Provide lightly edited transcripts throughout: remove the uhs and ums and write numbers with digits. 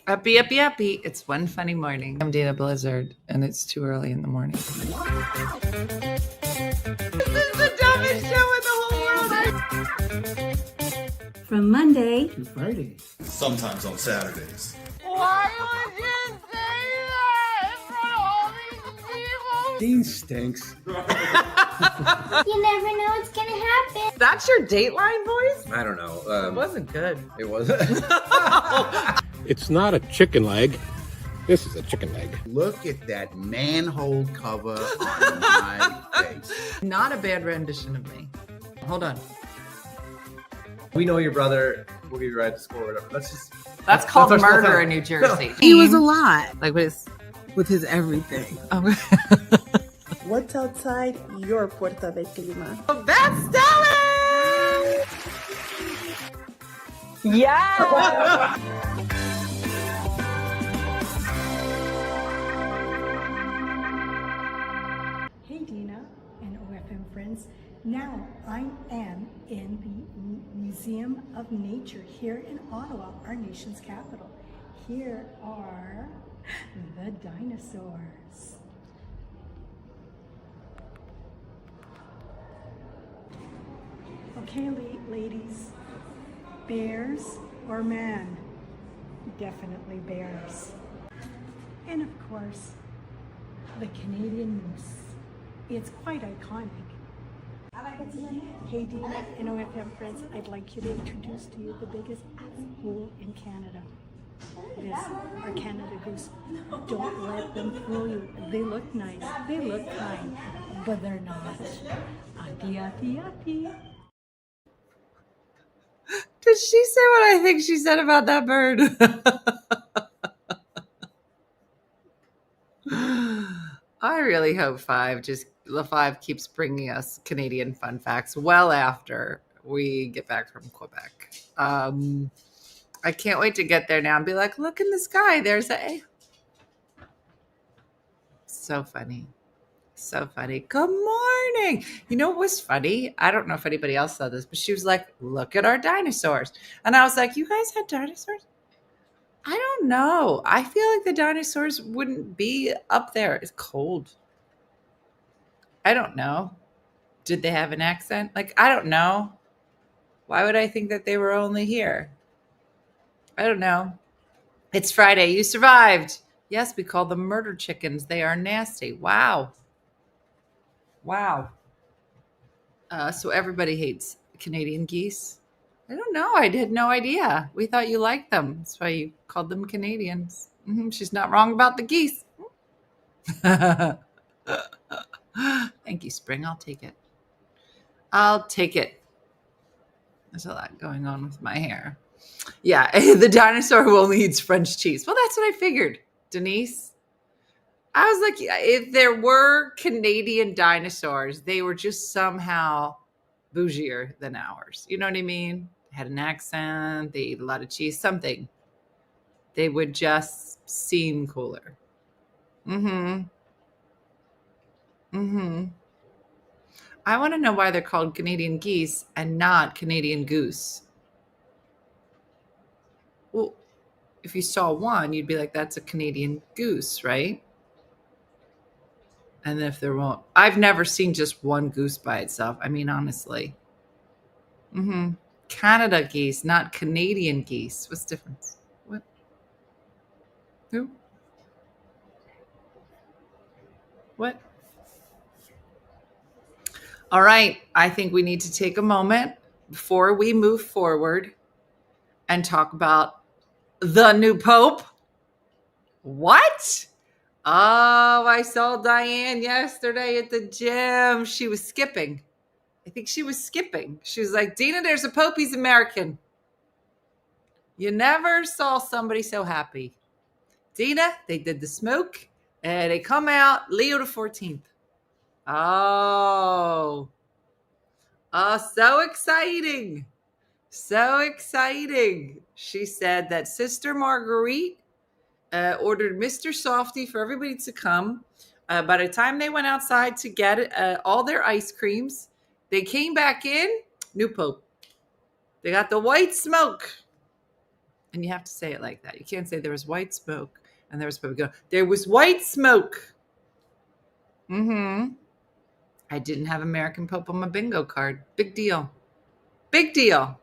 Uppy, uppy, uppy. It's one funny morning. I'm Dana Blizzard, and it's too early in the morning. This is the dumbest show in the whole world. From Monday to Friday. Sometimes on Saturdays. Why would you say that in front of all these people? Dean stinks. You never know what's gonna happen. That's your Dateline voice? I don't know. It wasn't good. It wasn't. It's not a chicken leg. This is a chicken leg. Look at that manhole cover on my face. Not a bad rendition of me. Hold on. We know your brother. We'll give you a ride to school or whatever. That's called our small murder town. in New Jersey. He was a lot Like with with his everything. Oh. What's outside your Puerta de Clima? That's Stellan! Yeah! Hey Dina and OFM friends. Now I am in the Museum of Nature here in Ottawa, our nation's capital. Here are the dinosaurs. Okay, ladies, bears or man? Definitely bears. And of course, the Canadian moose. It's quite iconic. Hey Dina and OFM friends, I'd like you to introduce to you the biggest asshole in Canada. It is our Canada Goose. Don't let them fool you. They look nice, they look kind, but they're not. Ati, ati, ati. Did she say what I think she said about that bird? I really hope the five keeps bringing us Canadian fun facts well after we get back from Quebec. I can't wait to get there now and be like, look in the sky. There's a. So funny. So funny. Good morning. You know what was funny? I don't know if anybody else saw this, but she was like, look at our dinosaurs. And I was like, you guys had dinosaurs? I don't know. I feel like the dinosaurs wouldn't be up there. It's cold. I don't know. Did they have an accent? Like, I don't know. Why would I think that they were only here? I don't know. It's Friday. You survived. Yes, we call them murder chickens. They are nasty. Wow. Wow. So everybody hates Canadian geese. I don't know. I had no idea. We thought you liked them. That's why you called them Canadians. She's not wrong about the geese. Thank you, Spring. I'll take it. I'll take it. There's a lot going on with my hair. Yeah, the dinosaur who only eats French cheese. Well, that's what I figured, Denise. I was like, if there were Canadian dinosaurs, they were just somehow bougier than ours. You know what I mean? They had an accent, they eat a lot of cheese, something. They would just seem cooler. I want to know why they're called Canadian geese and not Canadian goose. Well, if you saw one, you'd be like, that's a Canadian goose, right? And if there won't, I've never seen just one goose by itself. I mean, honestly. Canada geese, not Canadian geese. What's the difference? What? Who? What? All right. I think we need to take a moment before we move forward and talk about the new Pope. What? Oh, I saw Diane yesterday at the gym. She was skipping. I think she was skipping. She was like, Dina, there's a Pope. He's American. You never saw somebody so happy. Dina, they did the smoke and they come out Leo the 14th. Oh, so exciting. So exciting. She said that Sister Marguerite ordered Mr. Softy for everybody to come. By the time they went outside to get all their ice creams, they came back in, new Pope. They got the white smoke. And you have to say it like that. You can't say there was white smoke and there was smoke. Go, there was white smoke. I didn't have American Pope on my bingo card. Big deal. Big deal.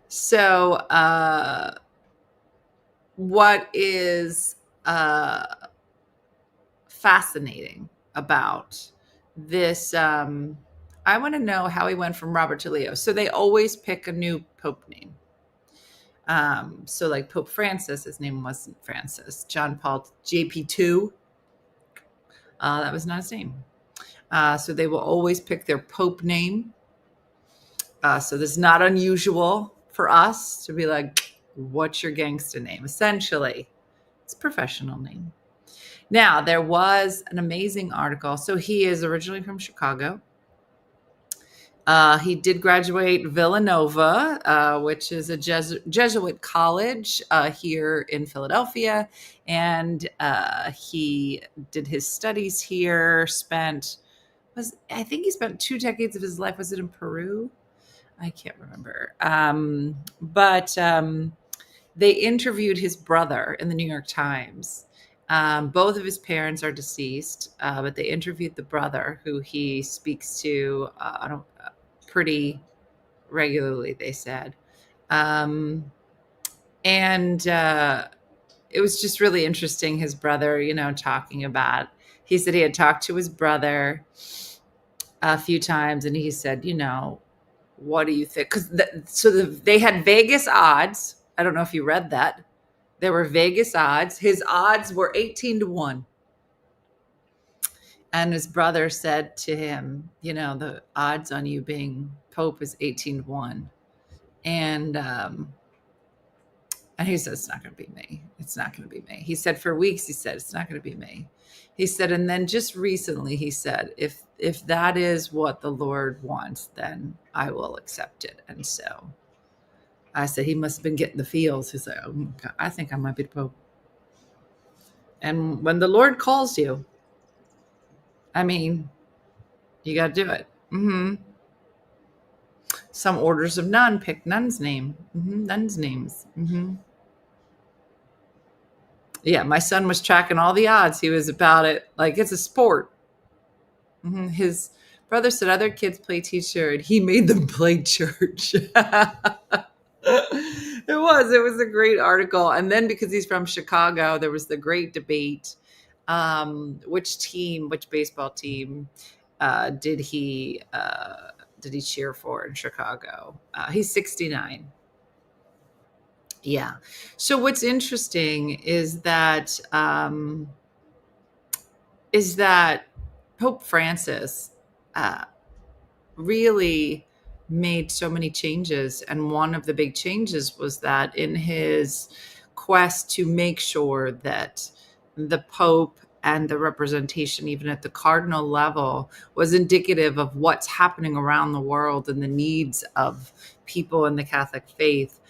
So, what is fascinating about this? I want to know how he went from Robert to Leo. So they always pick a new Pope name. So like Pope Francis, his name wasn't Francis. John Paul JP2, that was not his name. So they will always pick their Pope name. So this is not unusual for us to be like, what's your gangster name? Essentially, it's a professional name. Now, there was an amazing article. So he is originally from Chicago. He did graduate Villanova, which is a Jesuit college here in Philadelphia. And he did his studies here, I think he spent 2 decades of his life. Was it in Peru? I can't remember. But they interviewed his brother in the New York Times. Both of his parents are deceased, but they interviewed the brother, who he speaks to pretty regularly, they said. And it was just really interesting, his brother, talking about, he said he had talked to his brother a few times, and he said, what do you think? Because they had Vegas odds. I don't know if you read that. There were Vegas odds. His odds were 18-1. And his brother said to him, the odds on you being Pope is 18-1. And he said, it's not going to be me. It's not going to be me. He said for weeks, he said, it's not going to be me. He said, and then just recently he said, if that is what the Lord wants, then I will accept it. And so I said, he must have been getting the feels. He's like, oh my God, I think I might be the Pope. And when the Lord calls you, you got to do it. Some orders of nun pick nun's name. Nuns' names. Yeah, my son was tracking all the odds. He was about it like it's a sport. His brother said other kids play teacher, and he made them play church. It was a great article. And then because he's from Chicago, there was the great debate. Which baseball team did he cheer for in Chicago? He's 69. Yeah. So what's interesting is that Pope Francis really made so many changes. And one of the big changes was that in his quest to make sure that the Pope and the representation, even at the cardinal level, was indicative of what's happening around the world and the needs of people in the Catholic faith,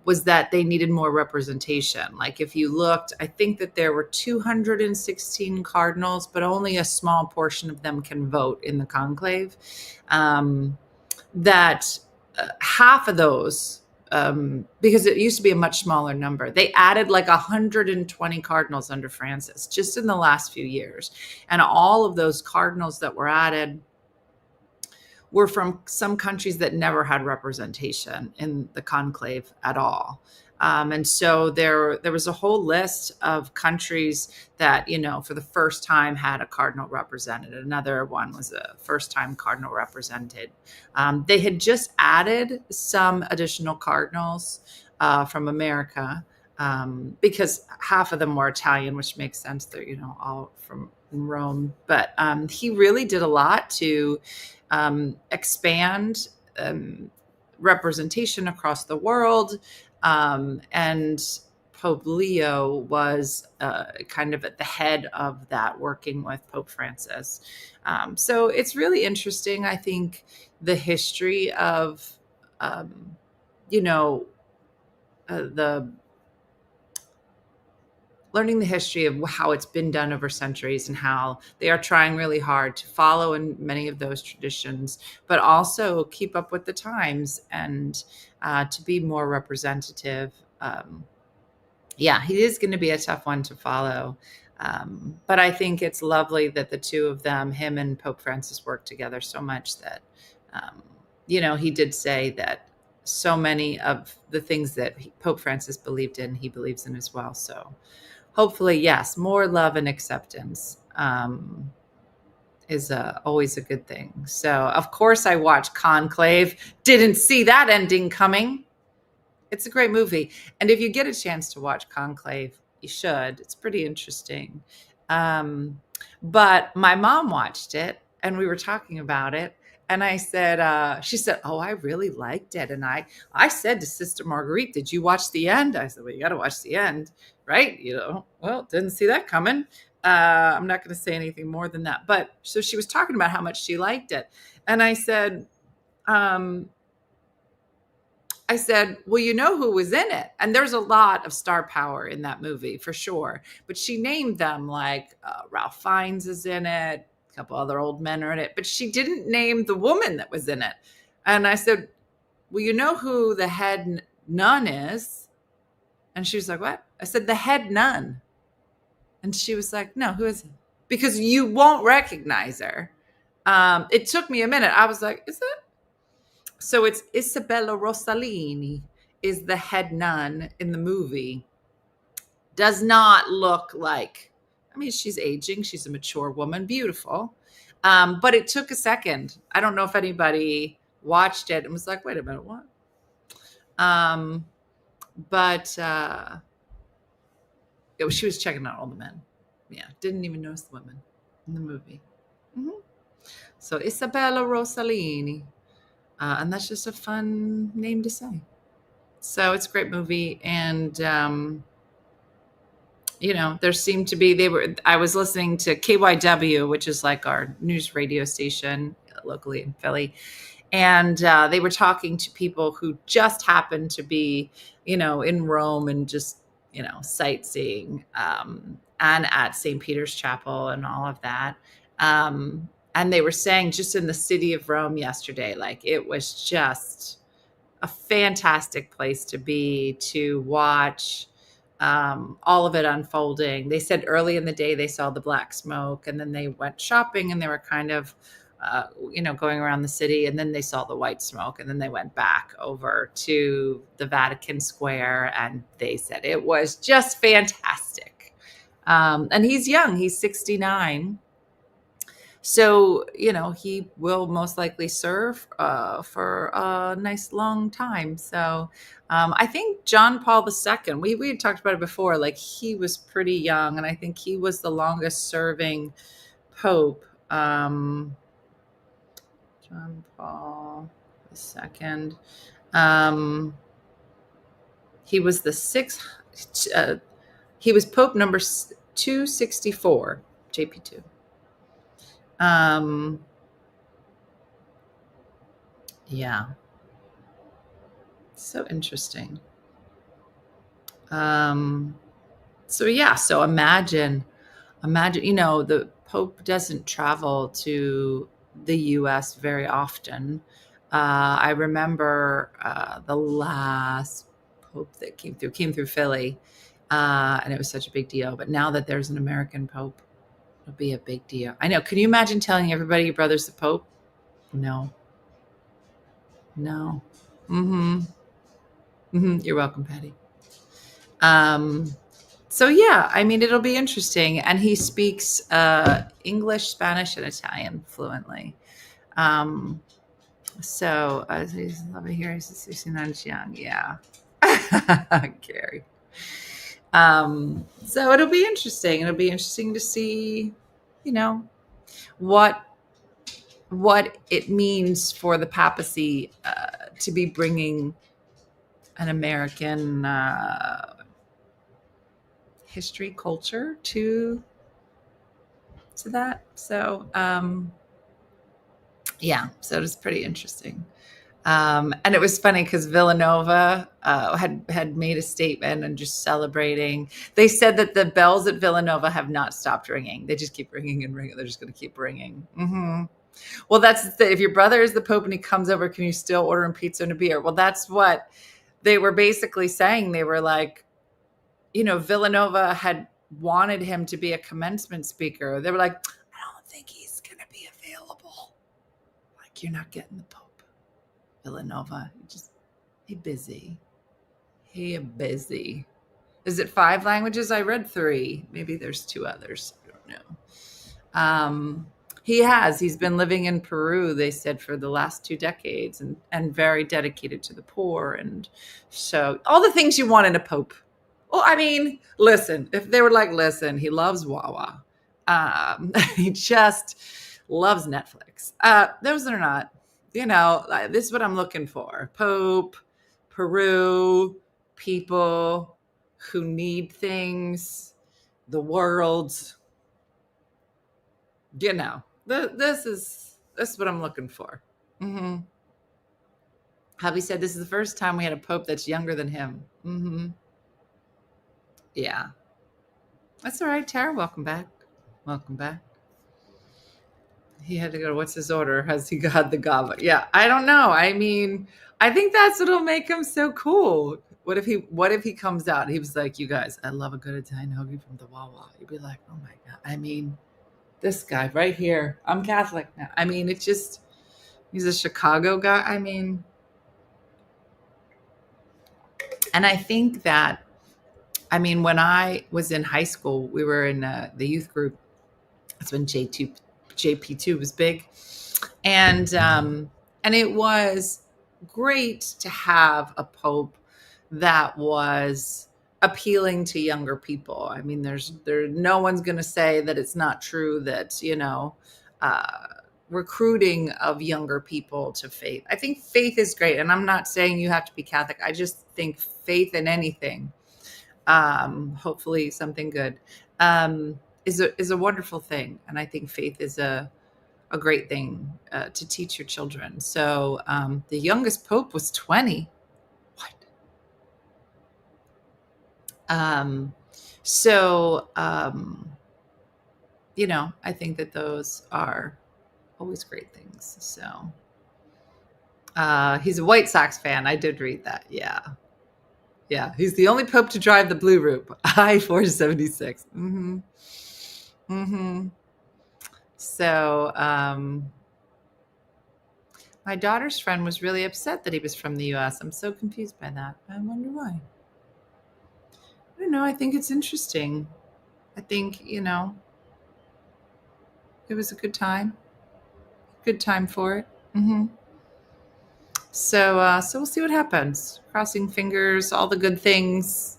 was that they needed more representation. Like if you looked, I think that there were 216 cardinals, but only a small portion of them can vote in the conclave. Half of those, because it used to be a much smaller number, they added like 120 cardinals under Francis just in the last few years. And all of those cardinals that were added were from some countries that never had representation in the conclave at all. And so there was a whole list of countries that, for the first time had a cardinal represented. Another one was a first time cardinal represented. They had just added some additional cardinals from America because half of them were Italian, which makes sense. They're, all from Rome. But he really did a lot to expand representation across the world. And Pope Leo was kind of at the head of that, working with Pope Francis. So it's really interesting, I think, the history of, the learning the history of how it's been done over centuries and how they are trying really hard to follow in many of those traditions, but also keep up with the times and to be more representative. Yeah, he is going to be a tough one to follow. But I think it's lovely that the two of them, him and Pope Francis, work together so much that, he did say that so many of the things that Pope Francis believed in, he believes in as well. So hopefully, yes, more love and acceptance is always a good thing. So, of course, I watched Conclave. Didn't see that ending coming. It's a great movie. And if you get a chance to watch Conclave, you should. It's pretty interesting. But my mom watched it, and we were talking about it. And I said, she said, oh, I really liked it. And I said to Sister Marguerite, did you watch the end? I said, well, you got to watch the end, right? Well, didn't see that coming. I'm not going to say anything more than that. But so she was talking about how much she liked it. And I said, well, you know who was in it? And there's a lot of star power in that movie for sure. But she named them, like Ralph Fiennes is in it. A couple other old men are in it. But she didn't name the woman that was in it. And I said, well, you know who the head nun is? And she was like, what? I said, the head nun. And she was like, no, who is it? Because you won't recognize her. It took me a minute. I was like, is it? So it's Isabella Rossellini is the head nun in the movie. Does not look like, she's aging. She's a mature woman, beautiful. But it took a second. I don't know if anybody watched it and was like, wait a minute, what? She was checking out all the men. Yeah, didn't even notice the women in the movie. Mm-hmm. So Isabella Rossellini. And that's just a fun name to say. So it's a great movie. And, there seemed to be, I was listening to KYW, which is like our news radio station locally in Philly. And they were talking to people who just happened to be, in Rome and just, sightseeing and at St. Peter's Chapel and all of that. And they were saying just in the city of Rome yesterday, like it was just a fantastic place to be, to watch all of it unfolding. They said early in the day they saw the black smoke, and then they went shopping and they were kind of, going around the city, and then they saw the white smoke, and then they went back over to the Vatican Square, and they said it was just fantastic. And he's young, he's 69. So, he will most likely serve for a nice long time. So I think John Paul II, we had talked about it before, like he was pretty young, and I think he was the longest serving Pope. John Paul II. He was the sixth, he was Pope number 264, JP2. Yeah. So interesting. So imagine, the Pope doesn't travel to the US very often. I remember the last Pope that came through Philly, and it was such a big deal. But now that there's an American Pope, it'll be a big deal. I know. Can you imagine telling everybody your brother's the Pope? No. Mm-hmm. You're welcome, Patty. So yeah, it'll be interesting. And he speaks English, Spanish, and Italian fluently. So he's over here. He's 69 young. Yeah. Gary. So it'll be interesting. It'll be interesting to see, what it means for the papacy to be bringing an American history, culture to that. So, so it's pretty interesting. And it was funny because Villanova had made a statement and just celebrating. They said that the bells at Villanova have not stopped ringing. They just keep ringing and ringing. They're just going to keep ringing. Mm-hmm. Well, if your brother is the Pope and he comes over, can you still order him pizza and a beer? Well, that's what they were basically saying. They were like, Villanova had wanted him to be a commencement speaker. They were like, I don't think he's going to be available. Like, you're not getting the Pope, Villanova. He busy. He busy. Is it 5 languages? I read 3. Maybe there's 2 others. I don't know. He's been living in Peru, they said, for the last 2 decades and very dedicated to the poor. And so all the things you want in a Pope. Well, I mean, listen, if they were like, listen, he loves Wawa. He just loves Netflix. Those are not, this is what I'm looking for. Pope, Peru, people who need things, the world, this is what I'm looking for. Mm-hmm. Hubby said this is the first time we had a Pope that's younger than him. Mm-hmm. Yeah. That's all right, Tara. Welcome back. Welcome back. He had to go, what's his order? Has he got the goblet? Yeah, I don't know. I mean, I think that's what'll make him so cool. What if he comes out? He was like, you guys, I love a good Italian hoagie from the Wawa. You'd be like, oh my God. I mean, this guy right here. I'm Catholic now. I mean, he's a Chicago guy. I mean, and I think that, when I was in high school, we were in the youth group. That's when JP2 was big. And it was great to have a Pope that was appealing to younger people. I mean, no one's going to say that it's not true that, recruiting of younger people to faith. I think faith is great. And I'm not saying you have to be Catholic. I just think faith in anything, hopefully something good, is a wonderful thing. And I think faith is a great thing to teach your children. So the youngest Pope was 20. What? I think that those are always great things. So he's a White Sox fan. I did read that. Yeah. Yeah. He's the only Pope to drive the Blue Route. I-476. Mm-hmm. Mm-hmm. So my daughter's friend was really upset that he was from the U.S. I'm so confused by that. I wonder why. I don't know. I think it's interesting. I think, it was a good time. Good time for it. Mm-hmm. So we'll see what happens. Crossing fingers, all the good things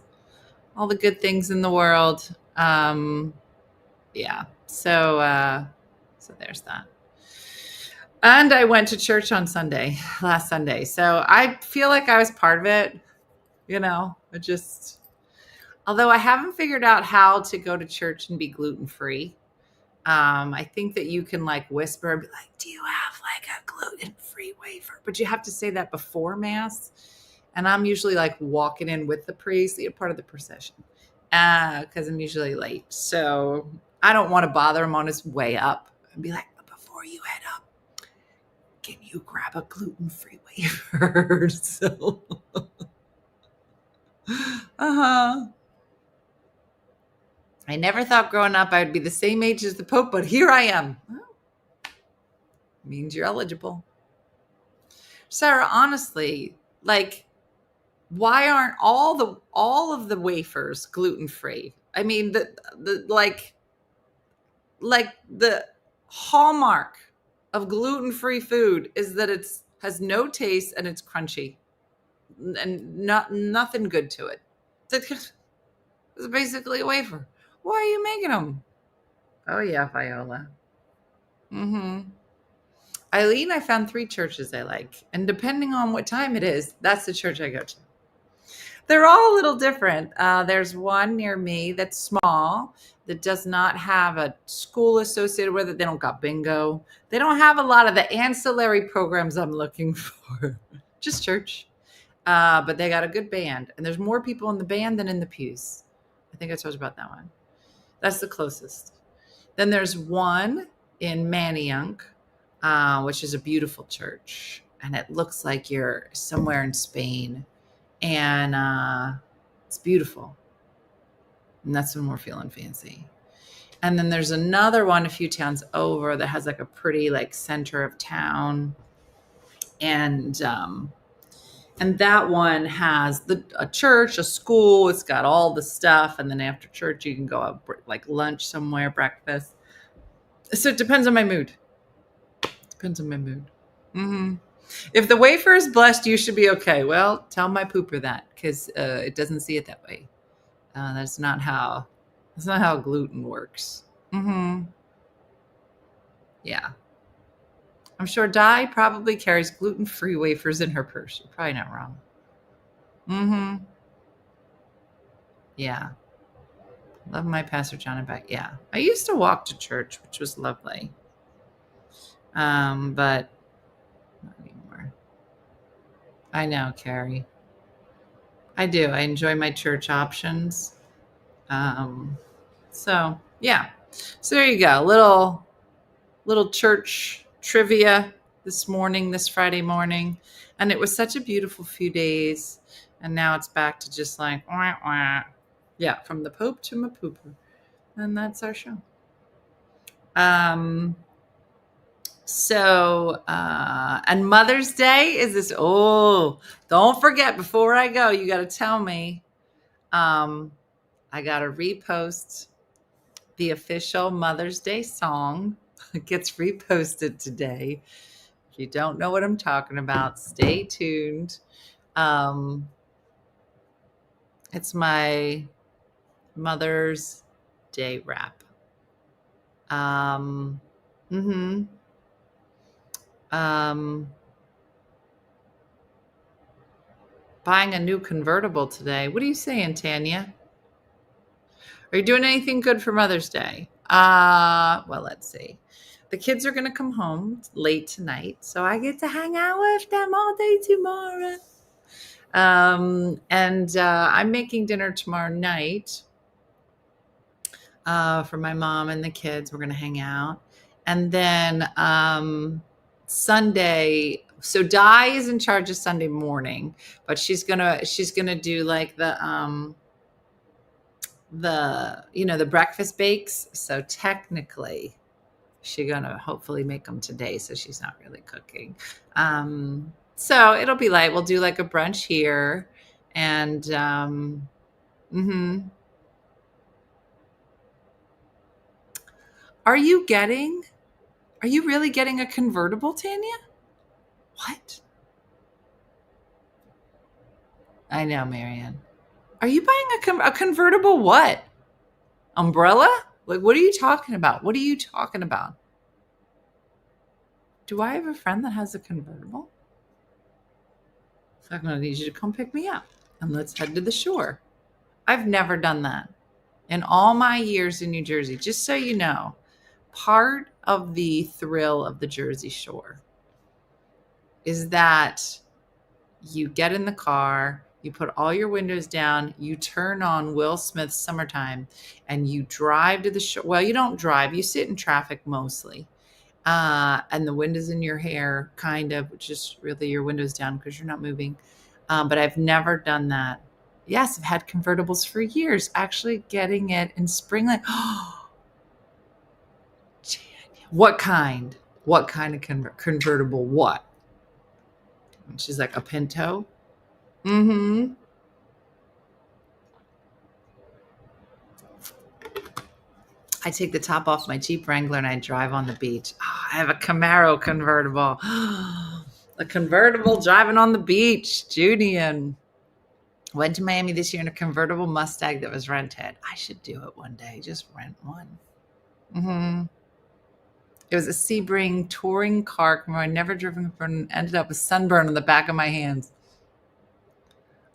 in the world. Yeah. So there's that. And I went to church on last Sunday. So I feel like I was part of it, although I haven't figured out how to go to church and be gluten-free. I think that you can whisper and be like, do you have a gluten-free wafer? But you have to say that before Mass. And I'm usually walking in with the priest, part of the procession, because I'm usually late. So I don't want to bother him on his way up and be like, before you head up, can you grab a gluten-free wafer? So, I never thought growing up I would be the same age as the Pope, but here I am. Well, means you're eligible. Sarah, honestly, why aren't all of the wafers gluten-free? I mean, the hallmark of gluten-free food is that has no taste and it's crunchy and nothing good to it. It's basically a wafer. Why are you making them? Oh yeah, Viola. Mm-hmm. Eileen, I found 3 churches I like. And depending on what time it is, that's the church I go to. They're all a little different. There's one near me that's small that does not have a school associated with it. They don't got bingo. They don't have a lot of the ancillary programs I'm looking for. Just church. But they got a good band. And there's more people in the band than in the pews. I think I told you about that one. That's the closest. Then there's one in Manayunk, which is a beautiful church. And it looks like you're somewhere in Spain. And it's beautiful. And that's when we're feeling fancy. And then there's another one a few towns over that has like a pretty like center of town. And that one has a church, a school. It's got all the stuff. And then after church, you can go out like lunch somewhere, breakfast. So it depends on my mood. Mm-hmm. If the wafer is blessed, you should be okay. Well, tell my pooper that because it doesn't see it that way. That's not how gluten works. Mm-hmm. Yeah. I'm sure Di probably carries gluten-free wafers in her purse. You're probably not wrong. Mm-hmm. Yeah. Love my Pastor John and Beck. Yeah. I used to walk to church, which was lovely. But not anymore. I know, Carrie. I do. I enjoy my church options. So yeah. So there you go. Little church trivia this Friday morning. And it was such a beautiful few days. And now it's back to just like, wah, wah. Yeah, from the Pope to my pooper. And that's our show. And Mother's Day is this. Oh, don't forget, before I go, you got to tell me. I got to repost the official Mother's Day song. It gets reposted today. If you don't know what I'm talking about, stay tuned. It's my Mother's Day rap. Buying a new convertible today. What are you saying, Tanya? Are you doing anything good for Mother's Day? Well, let's see. The kids are going to come home late tonight, so I get to hang out with them all day tomorrow. I'm making dinner tomorrow night for my mom and the kids. We're going to hang out. And then Sunday, so Di is in charge of Sunday morning, but she's gonna do like the breakfast bakes. So technically, she's gonna hopefully make them today, so she's not really cooking. So it'll be light. We'll do like a brunch here, and Are you really getting a convertible, Tanya? What? I know, Marianne. Are you buying a convertible what? Umbrella? Like, what are you talking about? What are you talking about? Do I have a friend that has a convertible? So I'm going to need you to come pick me up and let's head to the shore. I've never done that in all my years in New Jersey. Just so you know, part of the thrill of the Jersey Shore is that you get in the car, you put all your windows down, you turn on Will Smith's Summertime, and you drive to the shore. Well, you don't drive, you sit in traffic mostly. And the wind is in your hair, kind of, which is really your windows down because you're not moving. But I've never done that. Yes, I've had convertibles for years. Actually getting it in spring, like, what kind? What kind of convertible? What? And she's like, a Pinto? Mm-hmm. I take the top off my Jeep Wrangler and I drive on the beach. Oh, I have a Camaro convertible. A convertible driving on the beach. Julian. Went to Miami this year in a convertible Mustang that was rented. I should do it one day. Just rent one. It was a Sebring touring car. I never driven before and ended up with sunburn on the back of my hands.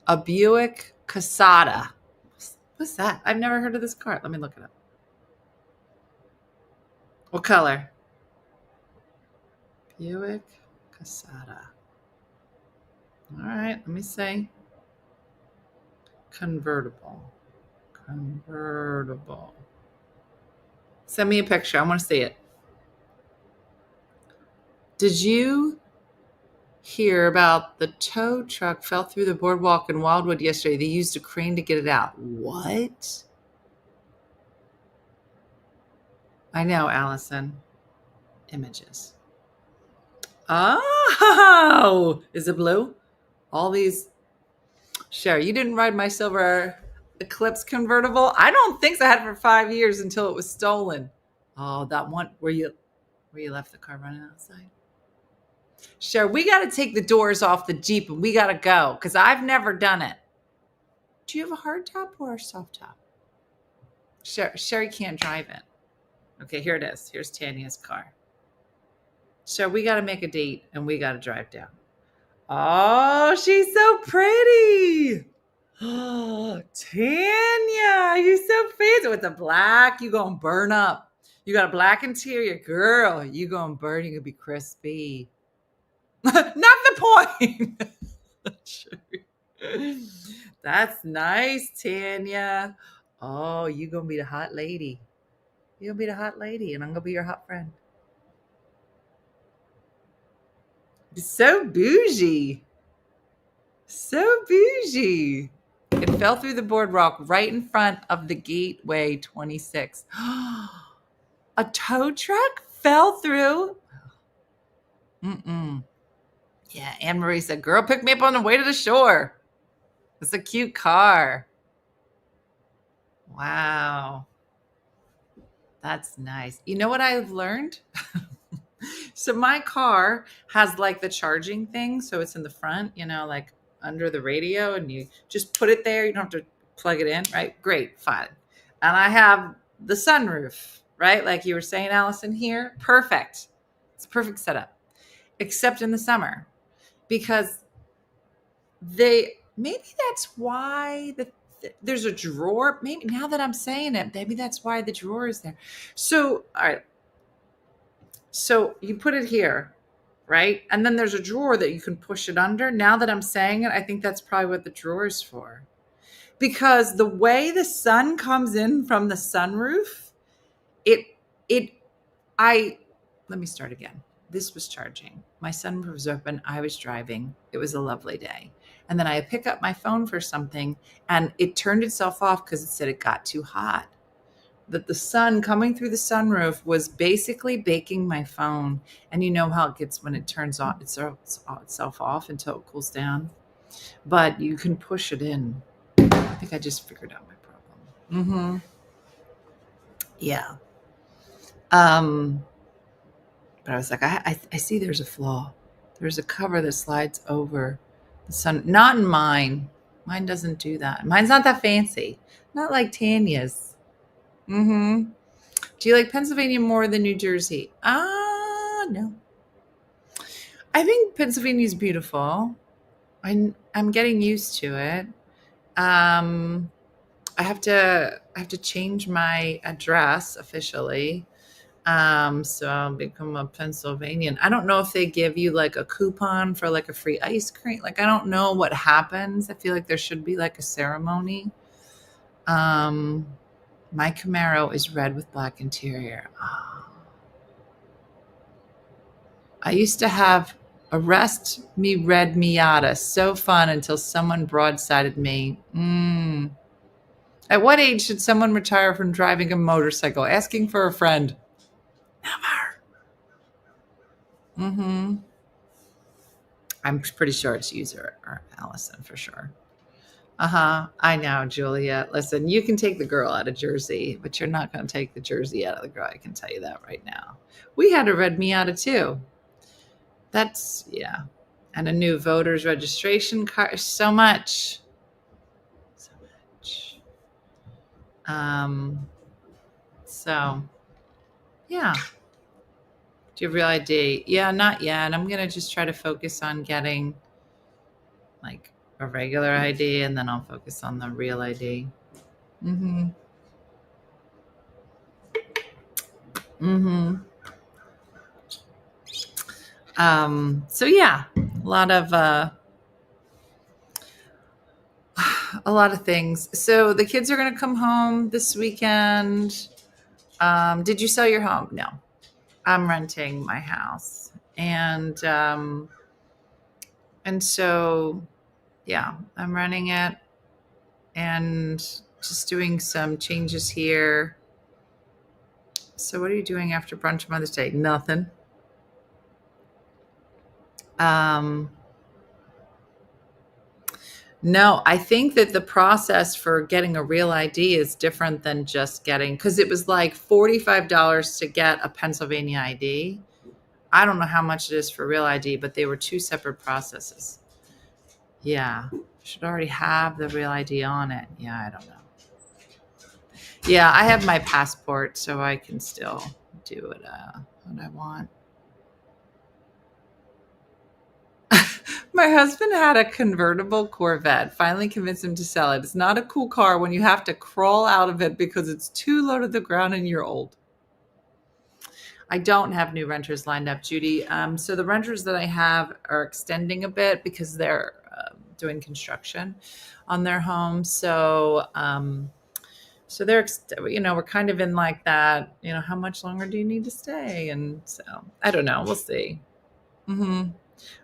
A Buick Casada. What's that? I've never heard of this car. Let me look it up. What color? Buick Casada. All right, let me see. Convertible. Send me a picture. I want to see it. Did you hear about the tow truck fell through the boardwalk in Wildwood yesterday? They used a crane to get it out. What? I know, Allison. Images. Oh, is it blue? All these. Sherry, you didn't ride my silver Eclipse convertible? I don't think so. I had it for 5 years until it was stolen. Oh, that one where you left the car running outside. Sherry, we got to take the doors off the Jeep and we got to go because I've never done it. Do you have a hard top or a soft top? Sherry can't drive it. Okay, here it is. Here's Tanya's car. So we got to make a date and we got to drive down. Oh, she's so pretty. Oh, Tanya, you're so fancy with the black. You gonna burn up. You got a black interior, girl. You gonna burn. You gonna be crispy. Not the point. That's nice, Tanya. Oh, you gonna be the hot lady. You're gonna be the hot lady, and I'm gonna be your hot friend. So bougie. So bougie. It fell through the boardwalk right in front of the Gateway 26. A tow truck fell through? Yeah, Anne Marie said, girl, pick me up on the way to the shore. It's a cute car. Wow. That's nice. You know what I've learned? So my car has like the charging thing. So it's in the front, like under the radio, and you just put it there. You don't have to plug it in, right? Great, fine. And I have the sunroof, right? Like you were saying, Allison, here. Perfect. It's a perfect setup, except in the summer, because maybe that's why there's a drawer. Maybe now that I'm saying it, maybe that's why the drawer is there. So, all right. So you put it here, right? And then there's a drawer that you can push it under. Now that I'm saying it, I think that's probably what the drawer is for. Because the way the sun comes in from the sunroof, let me start again. This was charging. My sunroof was open. I was driving. It was a lovely day. And then I pick up my phone for something and it turned itself off because it said it got too hot. That the sun coming through the sunroof was basically baking my phone. And you know how it gets when it turns on itself off until it cools down. But you can push it in. I think I just figured out my problem. Yeah. But I was like, I see there's a flaw. There's a cover that slides over the sun. Not in mine. Mine doesn't do that. Mine's not that fancy. Not like Tanya's. Do you like Pennsylvania more than New Jersey? No. I think Pennsylvania is beautiful. I'm getting used to it. I have to change my address officially. So I'll become a Pennsylvanian. I don't know if they give you like a coupon for like a free ice cream. Like, I don't know what happens. I feel like there should be like a ceremony. My Camaro is red with black interior. Oh. I used to have Arrest Me Red Miata. So fun until someone broadsided me. At what age should someone retire from driving a motorcycle? Asking for a friend. Never. I'm pretty sure it's user or Allison for sure. I know, Julia. Listen, you can take the girl out of Jersey, but you're not going to take the Jersey out of the girl. I can tell you that right now. We had a red Miata too. And a new voter's registration card. So much. So, yeah. Do you have real ID? Yeah, not yet. I'm going to just try to focus on getting like a regular ID, and then I'll focus on the real ID. Mm-hmm. Mm-hmm. So yeah, a lot of things. So the kids are going to come home this weekend. Did you sell your home? No, I'm renting my house. And so, yeah, I'm renting it and just doing some changes here. So what are you doing after brunch Mother's Day? Nothing. No, I think that the process for getting a real ID is different than just getting, because it was like $45 to get a Pennsylvania ID. I don't know how much it is for real ID, but they were two separate processes. Yeah. Should already have the real ID on it. Yeah, I don't know. Yeah, I have my passport, so I can still do what I want. My husband had a convertible Corvette. Finally convinced him to sell it. It's not a cool car when you have to crawl out of it because it's too low to the ground and you're old. I don't have new renters lined up, Judy. So the renters that I have are extending a bit because they're doing construction on their home. So, they're, we're kind of in like that, how much longer do you need to stay? And so I don't know. We'll see. Mm-hmm.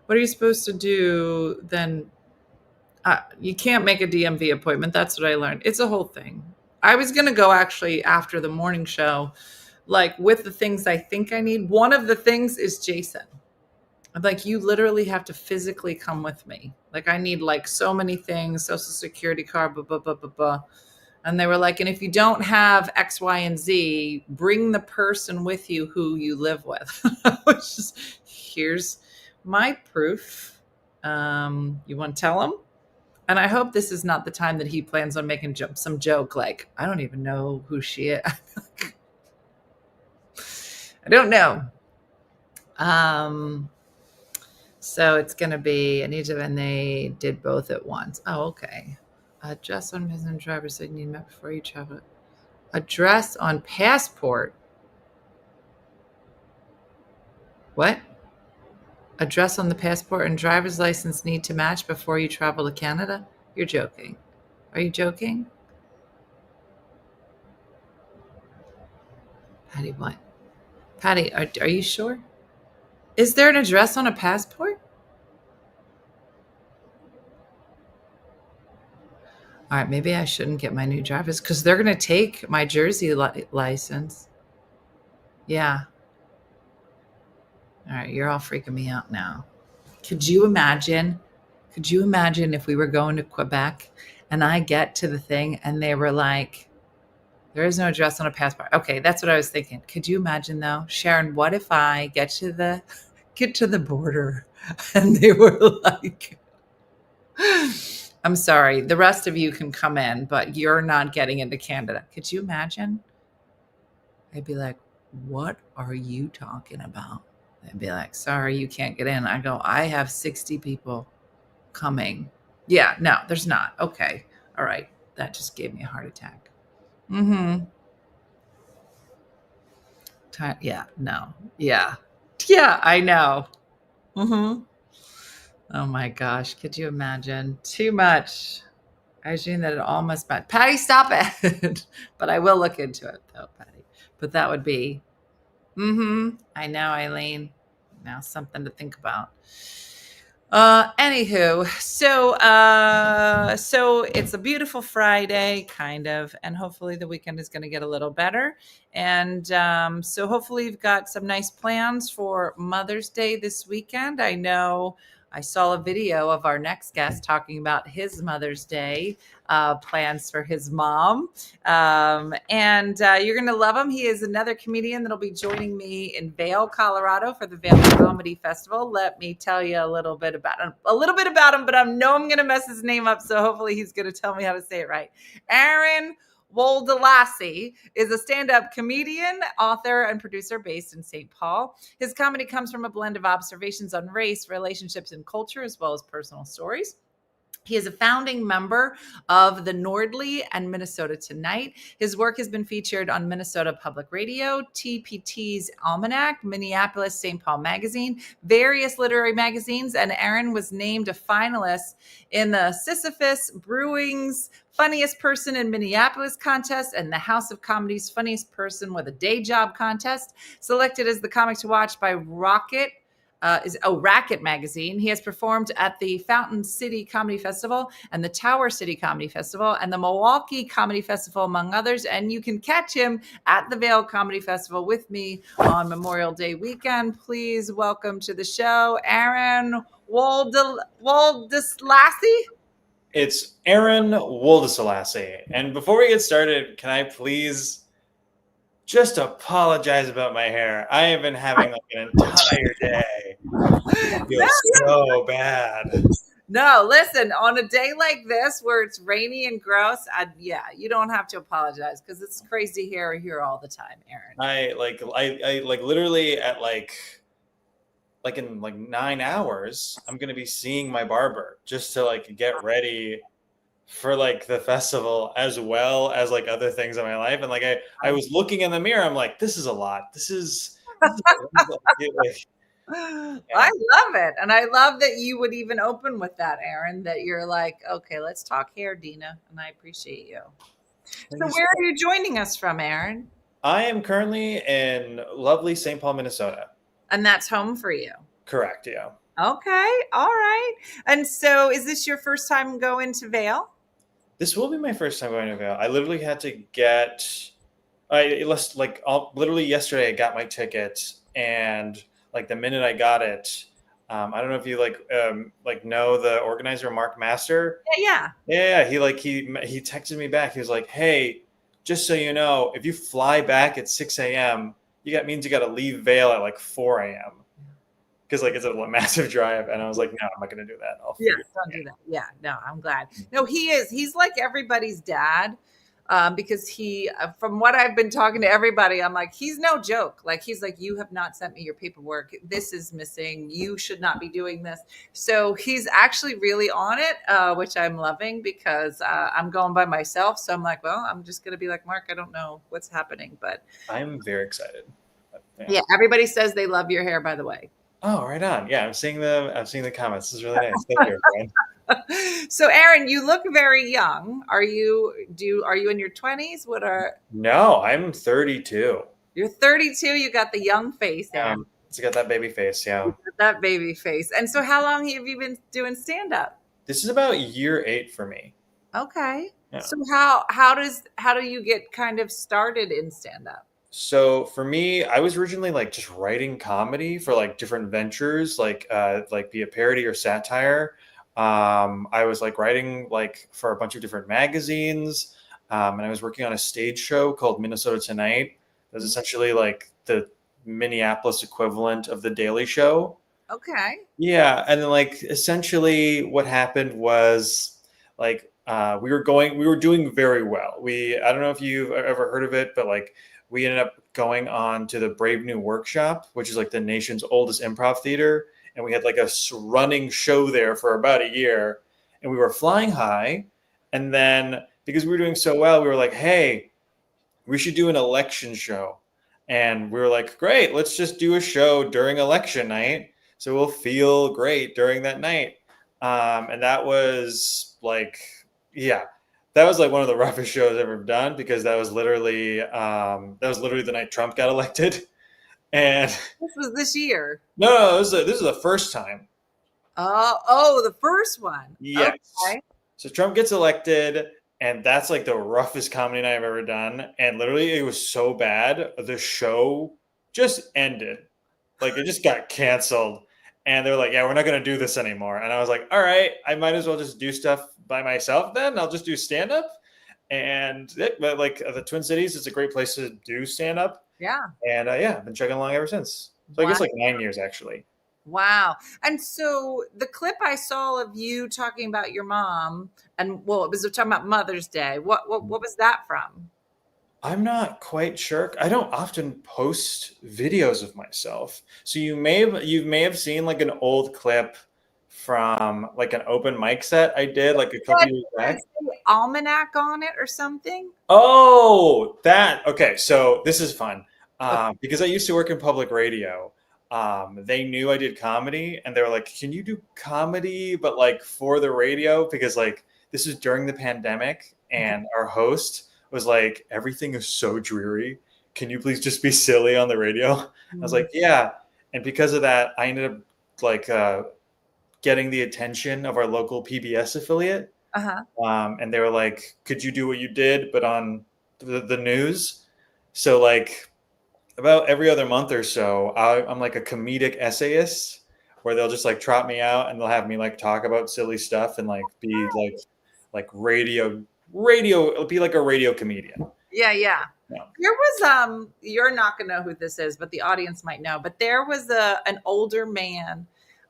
What are you supposed to do then? You can't make a DMV appointment. That's what I learned. It's a whole thing. I was going to go actually after the morning show, like with the things I think I need. One of the things is Jason. I'm like, you literally have to physically come with me. Like I need like so many things, Social Security card, blah, blah, blah, blah, blah. And they were like, and if you don't have X, Y, and Z, bring the person with you who you live with. Which is, here's my proof. You want to tell him? And I hope this is not the time that he plans on making some joke like, I don't even know who she is. I don't know. So it's going to be, and they did both at once. Oh, okay. Address on business driver's license need met before you travel. Address on passport. What? Address on the passport and driver's license need to match before you travel to Canada? You're joking. Are you joking? Patty, what? Patty, are you sure? Is there an address on a passport? All right, maybe I shouldn't get my new driver's because they're going to take my Jersey license. Yeah. All right, you're all freaking me out now. Could you imagine if we were going to Quebec and I get to the thing and they were like, there is no address on a passport. Okay, that's what I was thinking. Could you imagine though? Sharon, what if I get to the border and they were like, I'm sorry, the rest of you can come in, but you're not getting into Canada. Could you imagine? I'd be like, what are you talking about? They'd be like, sorry, you can't get in. I go, I have 60 people coming. Yeah, no, there's not. Okay. All right. That just gave me a heart attack. Mm-hmm. Yeah, no. Yeah. Yeah, I know. Mm-hmm. Oh my gosh. Could you imagine? Too much. I assume that it all must be. Patty, stop it. But I will look into it though, Patty. But that would be, I know, Eileen. Now something to think about. Anywho, so it's a beautiful Friday, kind of, and hopefully the weekend is going to get a little better. And so hopefully you've got some nice plans for Mother's Day this weekend. I know I saw a video of our next guest talking about his Mother's Day plans for his mom. And you're going to love him. He is another comedian that'll be joining me in Vail, Colorado for the Vail Comedy Festival. Let me tell you a little bit about him, but I know I'm going to mess his name up. So hopefully he's going to tell me how to say it right. Aron Woldeslassie is a stand-up comedian, author, and producer based in St. Paul. His comedy comes from a blend of observations on race, relationships, and culture, as well as personal stories. He is a founding member of the Nordly and Minnesota Tonight. His work has been featured on Minnesota Public Radio, TPT's Almanac, Minneapolis.St. Paul Magazine, various literary magazines, and Aron was named a finalist in the Sisyphus, Brewing's Funniest Person in Minneapolis Contest and the House of Comedy's Funniest Person with a Day Job Contest, selected as the comic to watch by Racket Magazine. He has performed at the Fountain City Comedy Festival and the Tower City Comedy Festival and the Milwaukee Comedy Festival, among others. And you can catch him at the Vail Comedy Festival with me on Memorial Day weekend. Please welcome to the show, Aron Woldeslassie. It's Aron Woldeslassie. And before we get started, can I please just apologize about my hair? I have been having like an entire day. I feel so bad. No, listen, on a day like this where it's rainy and gross, you don't have to apologize because it's crazy hair here all the time, Aron. I literally at like in 9 hours, I'm gonna be seeing my barber just to like get ready for like the festival as well as like other things in my life. And like I was looking in the mirror, I'm like, this is a lot. This is I love it. And I love that you would even open with that, Aron, that you're like, okay, let's talk hair, Dina. And I appreciate you. So where are you joining us from, Aron? I am currently in lovely St. Paul, Minnesota. And that's home for you. Correct, yeah. Okay, all right. And so is this your first time going to Vail? This will be my first time going to Vail. I literally had to literally yesterday I got my ticket, and like the minute I got it, I don't know if you know the organizer Mark Master. Yeah. He texted me back. He was like, "Hey, just so you know, if you fly back at 6 a.m., means you got to leave Vail at like 4 a.m. because like it's a massive drive." And I was like, "No, I'm not going to do that." Don't do that. Yeah, no, I'm glad. No, he's like everybody's dad. Because he, from what I've been talking to everybody, I'm like, he's no joke. Like, he's like, you have not sent me your paperwork. This is missing. You should not be doing this. So he's actually really on it, which I'm loving because I'm going by myself. So I'm like, well, I'm just going to be like, Mark, I don't know what's happening, but I'm very excited. Yeah, everybody says they love your hair, by the way. Oh, right on. Yeah, I'm seeing the comments. This is really nice. Thank you, everyone. So, Aron, you look very young. Are you in your 20s? No, I'm 32. You're 32. You got the young face, Aron. It's got that baby face, yeah. That baby face. And so how long have you been doing stand-up? This is about year 8 for me. Okay. Yeah. So how do you get kind of started in stand-up? So for me, I was originally like just writing comedy for like different ventures, like be a parody or satire. I was like writing like for a bunch of different magazines, and I was working on a stage show called Minnesota Tonight. It was essentially like the Minneapolis equivalent of The Daily Show. Okay. Yeah, and then like essentially what happened was like we were doing very well. I don't know if you've ever heard of it, but like we ended up going on to the Brave New Workshop, which is like the nation's oldest improv theater. And we had like a running show there for about a year, and we were flying high. And then because we were doing so well, we were like, hey, we should do an election show. And we were like, great, let's just do a show during election night. So we'll feel great during that night. And that was like, that was like one of the roughest shows I've ever done, because that was literally the night Trump got elected. And this was this year. No, this is the first time. The first one. Yes. Okay. So Trump gets elected, and that's like the roughest comedy night I've ever done. And literally, it was so bad, the show just ended. Like it just got canceled. And they're like, yeah, we're not going to do this anymore. And I was like, all right, I might as well just do stuff by myself then. I'll just do stand-up. And but like the Twin Cities, it's a great place to do stand-up. Yeah. And I've been chugging along ever since. So I guess like 9 years actually. Wow. And so the clip I saw of you talking about your mom, and it was talking about Mother's Day. What was that from? I'm not quite sure. I don't often post videos of myself. So you may have seen like an old clip from like an open mic set I did like a couple years back. Almanac on it or something. Oh, that okay. So this is fun because I used to work in public radio. They knew I did comedy, and they were like, "Can you do comedy, but like for the radio?" Because like this was during the pandemic, and our host was like, "Everything is so dreary. Can you please just be silly on the radio?" I was like, "Yeah." And because of that, I ended up like getting the attention of our local PBS affiliate. And they were like, "Could you do what you did, but on the news?" So like about every other month or so, I'm like a comedic essayist where they'll just like trot me out and they'll have me like talk about silly stuff and like be like radio. It'll be like a radio comedian. Yeah. Yeah. There was you're not gonna know who this is, but the audience might know. But there was an older man.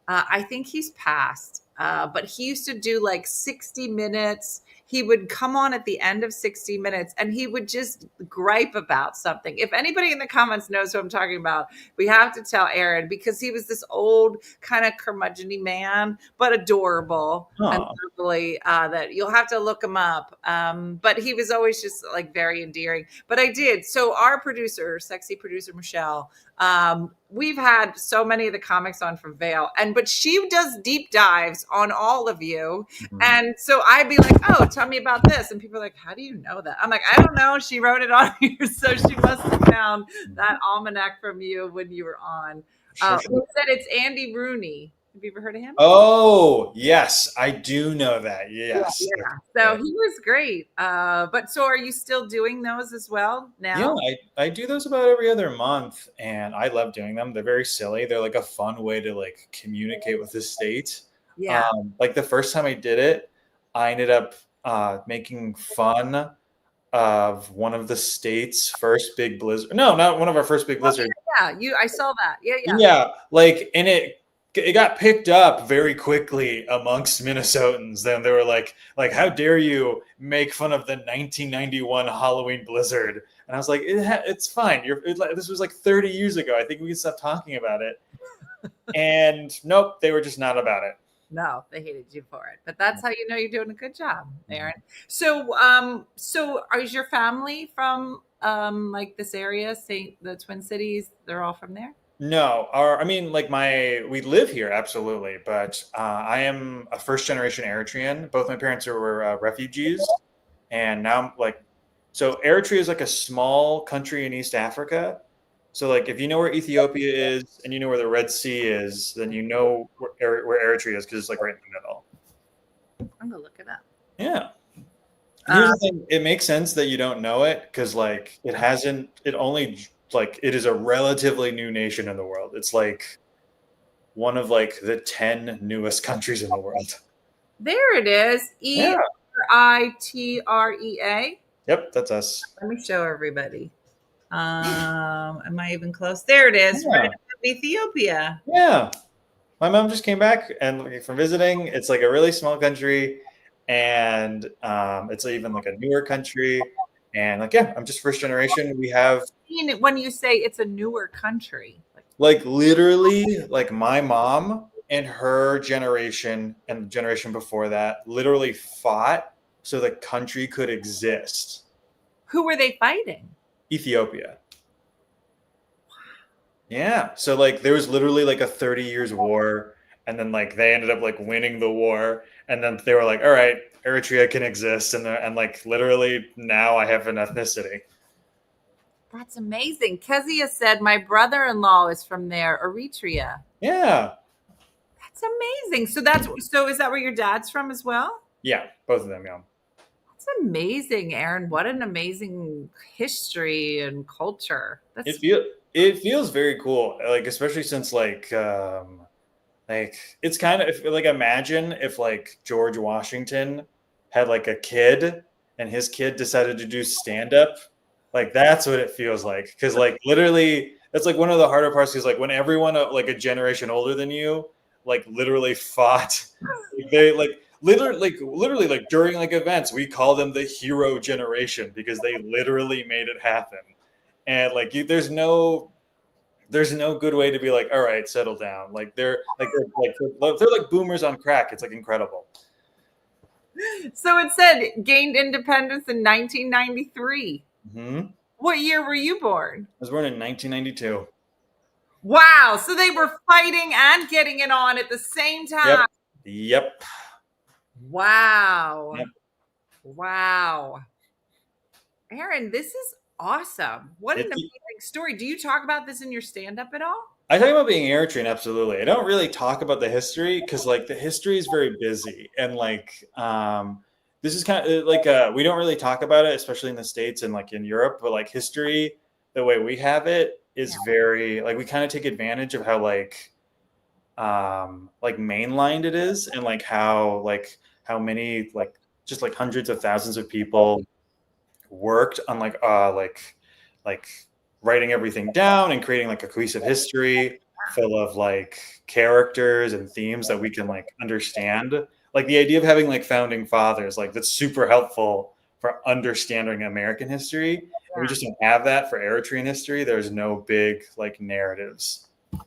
I think he's passed, but he used to do like 60 minutes. He would come on at the end of 60 minutes and he would just gripe about something. If anybody in the comments knows who I'm talking about, we have to tell Aron because he was this old kind of curmudgeon-y man, but adorable and lovely that you'll have to look him up. But he was always just like very endearing. But I did. So our producer, sexy producer, Michelle, we've had so many of the comics on from Vail, but she does deep dives on all of you. And so I'd be like, "Oh, tell me about this." And people are like, "How do you know that?" I'm like, "I don't know. She wrote it on here." So she must have found that almanac from you when you were on. Who said it's Andy Rooney? Have you ever heard of him? Oh, yes, I do know that. Yes. Yeah. So he was great. But so are you still doing those as well now? Yeah, I do those about every other month, and I love doing them. They're very silly. They're like a fun way to like communicate with the state. Yeah. Like the first time I did it, I ended up making fun of one of the state's first big blizzard. No, not one of our first big blizzards. Yeah, I saw that. Yeah. Yeah, like, and it got picked up very quickly amongst Minnesotans. Then they were like, "How dare you make fun of the 1991 Halloween blizzard?" And I was like, "It's fine. This was like 30 years ago. I think we can stop talking about it." And nope, they were just not about it. No, they hated you for it. But that's how you know you're doing a good job, Aron. So, is your family from like this area, the Twin Cities? They're all from there? No, we live here, absolutely. But I am a first generation Eritrean. Both my parents were refugees. And now so Eritrea is like a small country in East Africa. So like if you know where Ethiopia is and you know where the Red Sea is, then you know where Eritrea is because it's like right in the middle. I'm going to look it up. Yeah. Here's the thing. It makes sense that you don't know it because like it is a relatively new nation in the world. It's like one of like the 10 newest countries in the world. There it is. Eritrea. Yep, that's us. Let me show everybody. Am I even close? There it is. Yeah. Right above Ethiopia. Yeah. My mom just came back and from visiting. It's like a really small country and it's even like a newer country. And like, yeah, I'm just first generation. We have when you say it's a newer country, like literally like my mom and her generation and the generation before that literally fought so the country could exist. Who were they fighting? Ethiopia. Yeah. So like there was literally like a 30 years war and then like they ended up like winning the war and then they were like, "All right, Eritrea can exist." And like literally now I have an ethnicity. That's amazing. Kezia said my brother-in-law is from there, Eritrea. Yeah. That's amazing. So is that where your dad's from as well? Yeah, both of them, yeah. That's amazing, Aron. What an amazing history and culture. It feels very cool, like especially since like it's kind of like imagine if like George Washington had like a kid and his kid decided to do stand-up. Like that's what it feels like because like literally that's like one of the harder parts is like when everyone like a generation older than you like literally fought. They like literally like during like events we call them the hero generation because they literally made it happen. And like there's no there's no good way to be like, all right, settle down. Like they're like boomers on crack. It's like incredible. So it said gained independence in 1993. Mm-hmm. What year were you born? I was born in 1992. Wow. So they were fighting and getting it on at the same time. Yep. Wow. Yep. Wow. Aron, this is awesome. What an amazing story. Do you talk about this in your stand-up at all? I talk about being Eritrean, absolutely. I don't really talk about the history because like the history is very busy and like this is kind of like we don't really talk about it, especially in the States and like in Europe, but like history, the way we have it is very like we kind of take advantage of how like mainlined it is and like how many like just like hundreds of thousands of people worked on like writing everything down and creating like a cohesive history full of like characters and themes that we can like understand. Like the idea of having like founding fathers, like that's super helpful for understanding American history. Yeah. We just don't have that for Eritrean history. There's no big like narratives. Wow.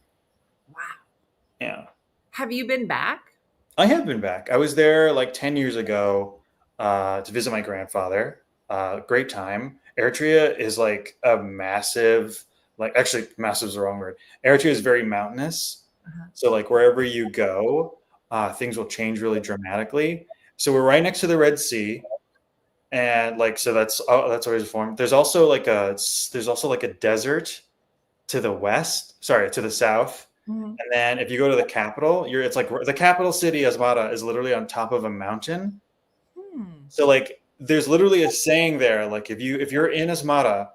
Yeah. Have you been back? I have been back. I was there like 10 years ago to visit my grandfather. Great time. Eritrea is like a massive, like actually massive is the wrong word. Eritrea is very mountainous. So like wherever you go, things will change really dramatically. So we're right next to the Red Sea. And like, so that's always a form. There's also like a desert to the south. Mm-hmm. And then if you go to the capital, it's like the capital city, Asmara, is literally on top of a mountain. So like, there's literally a saying there, like if you're in Asmara,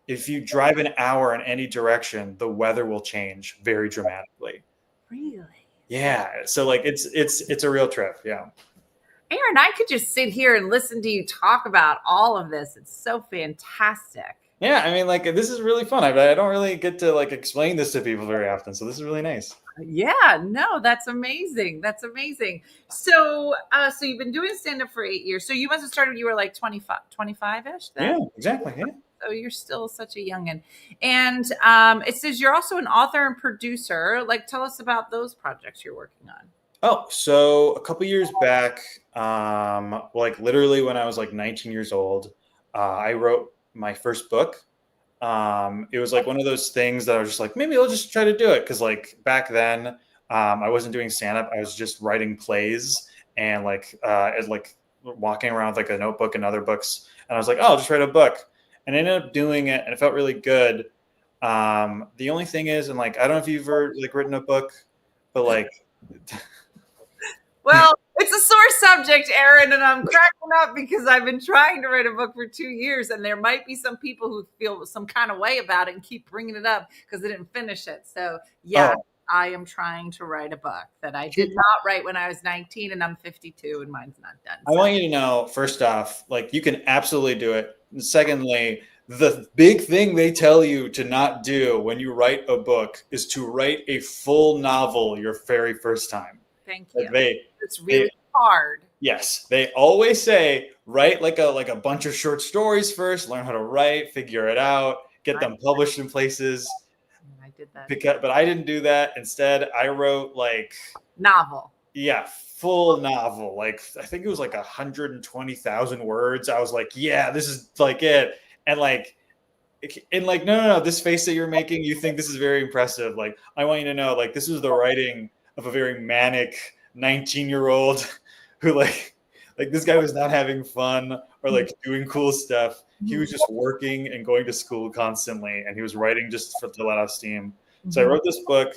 if you drive an hour in any direction, the weather will change very dramatically. Really? Yeah. So like it's a real trip. Yeah. Aron, I could just sit here and listen to you talk about all of this. It's so fantastic. Yeah, I mean, like this is really fun. I don't really get to like explain this to people very often, so this is really nice. Yeah, no, that's amazing. That's amazing. So, so you've been doing stand-up for 8 years. So you must have started when you were like 25-ish. Yeah, exactly. Yeah. So you're still such a youngin'. And it says you're also an author and producer. Like, tell us about those projects you're working on. Oh, so a couple years back, like literally when I was like 19 years old, I wrote my first book. It was like one of those things that I was just like, maybe I'll just try to do it. Cause like back then, I wasn't doing stand-up. I was just writing plays and like walking around with like a notebook and other books. And I was like, oh, I'll just write a book. And I ended up doing it and it felt really good. The only thing is, and like, I don't know if you've ever like written a book, but like, well, it's a sore subject, Aron, and I'm cracking up because I've been trying to write a book for 2 years, and there might be some people who feel some kind of way about it and keep bringing it up because they didn't finish it. So, yeah, I am trying to write a book that I did not write when I was 19, and I'm 52, and mine's not done. So. I want you to know, first off, like you can absolutely do it. And secondly, the big thing they tell you to not do when you write a book is to write a full novel your very first time. Thank you. Like it's really hard. Yes, they always say write like a bunch of short stories first, learn how to write, figure it out, get them published in places. I did that. But I didn't do that. Instead, I wrote like novel. Yeah, full novel. Like I think it was like 120,000 words. I was like, yeah, this is like it. And like no, this face that you're making, you think this is very impressive. Like I want you to know, like this is the writing of a very manic 19-year-old who like this guy was not having fun or like doing cool stuff. He was just working and going to school constantly, and he was writing just to let off steam. So I wrote this book,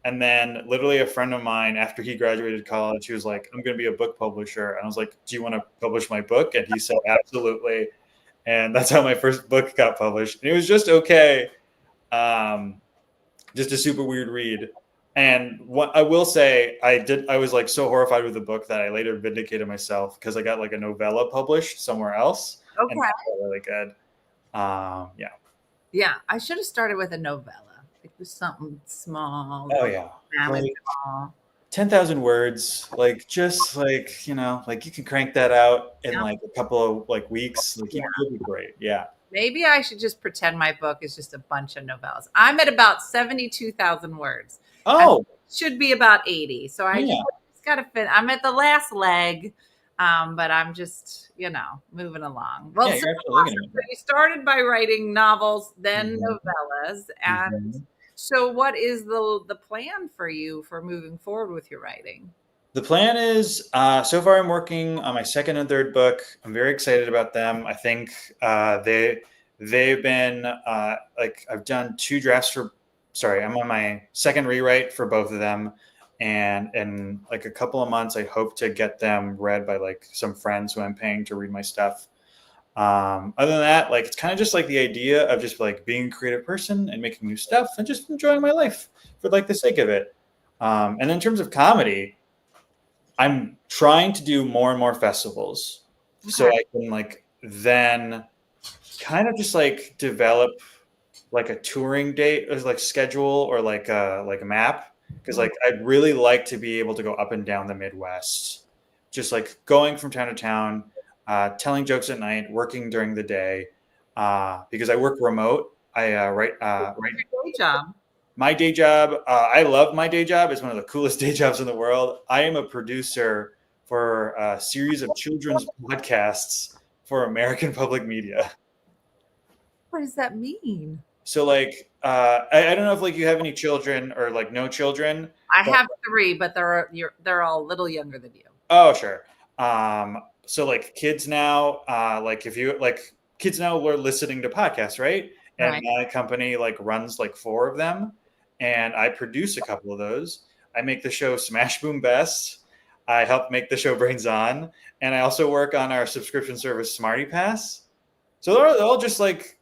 and then literally a friend of mine, after he graduated college, he was like, I'm going to be a book publisher. And I was like, do you want to publish my book? And he said, absolutely. And that's how my first book got published. And it was just okay. Just a super weird read. And what I will say, I was like so horrified with the book that I later vindicated myself because I got like a novella published somewhere else. Okay. And that was really good. Yeah. Yeah. I should have started with a novella. It was something small. Oh yeah. Like 10,000 words, like just like, you know, like you can crank that out in like a couple of like weeks. Like you'll be great. Yeah. Maybe I should just pretend my book is just a bunch of novellas. I'm at about 72,000 words. Oh, And it should be about 80. So I yeah. just got to fit. I'm at the last leg, but I'm just, moving along. Well, Yeah, so you're absolutely gonna make you started by writing novels, then Mhm. novellas. And so what is the plan for you for moving forward with your writing? The plan is, so far I'm working on my second and third book. I'm very excited about them. I think they've been I've done 2 drafts for. Sorry, I'm on my second rewrite for both of them, and in like a couple of months, I hope to get them read by like some friends who I'm paying to read my stuff. Other than that, like it's kind of just like the idea of just like being a creative person and making new stuff and just enjoying my life for like the sake of it. And in terms of comedy, I'm trying to do more and more festivals so I can like then kind of just like develop like a touring date or like schedule or like a map, because like I'd really like to be able to go up and down the Midwest, just like going from town to town, telling jokes at night, working during the day, because I work remote. I write Great job. my day job. I love my day job. It's one of the coolest day jobs in the world. I am a producer for a series of children's podcasts for American Public Media. What does that mean? So like, I don't know if like you have any children or like no children. I have 3, but they're all a little younger than you. Oh, sure. So like kids now, like if you like kids now we're listening to podcasts, right? And my company like runs like 4 of them, and I produce a couple of those. I make the show Smash Boom Best. I help make the show Brains On, and I also work on our subscription service Smarty Pass. So they're all just like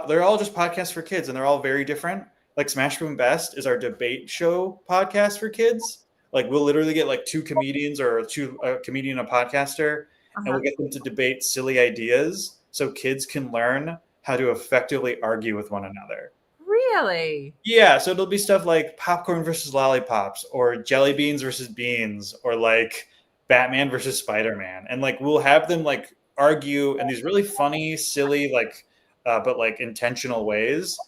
they're all just podcasts for kids, and they're all very different. Like Smash Boom Best is our debate show podcast for kids. Like we'll literally get like 2 comedians or a comedian and a podcaster, and we'll get them to debate silly ideas so kids can learn how to effectively argue with one another. Really? Yeah, so it'll be stuff like popcorn versus lollipops, or jelly beans versus beans, or like Batman versus Spider-Man. And like we'll have them like argue in these really funny, silly, like but like intentional ways.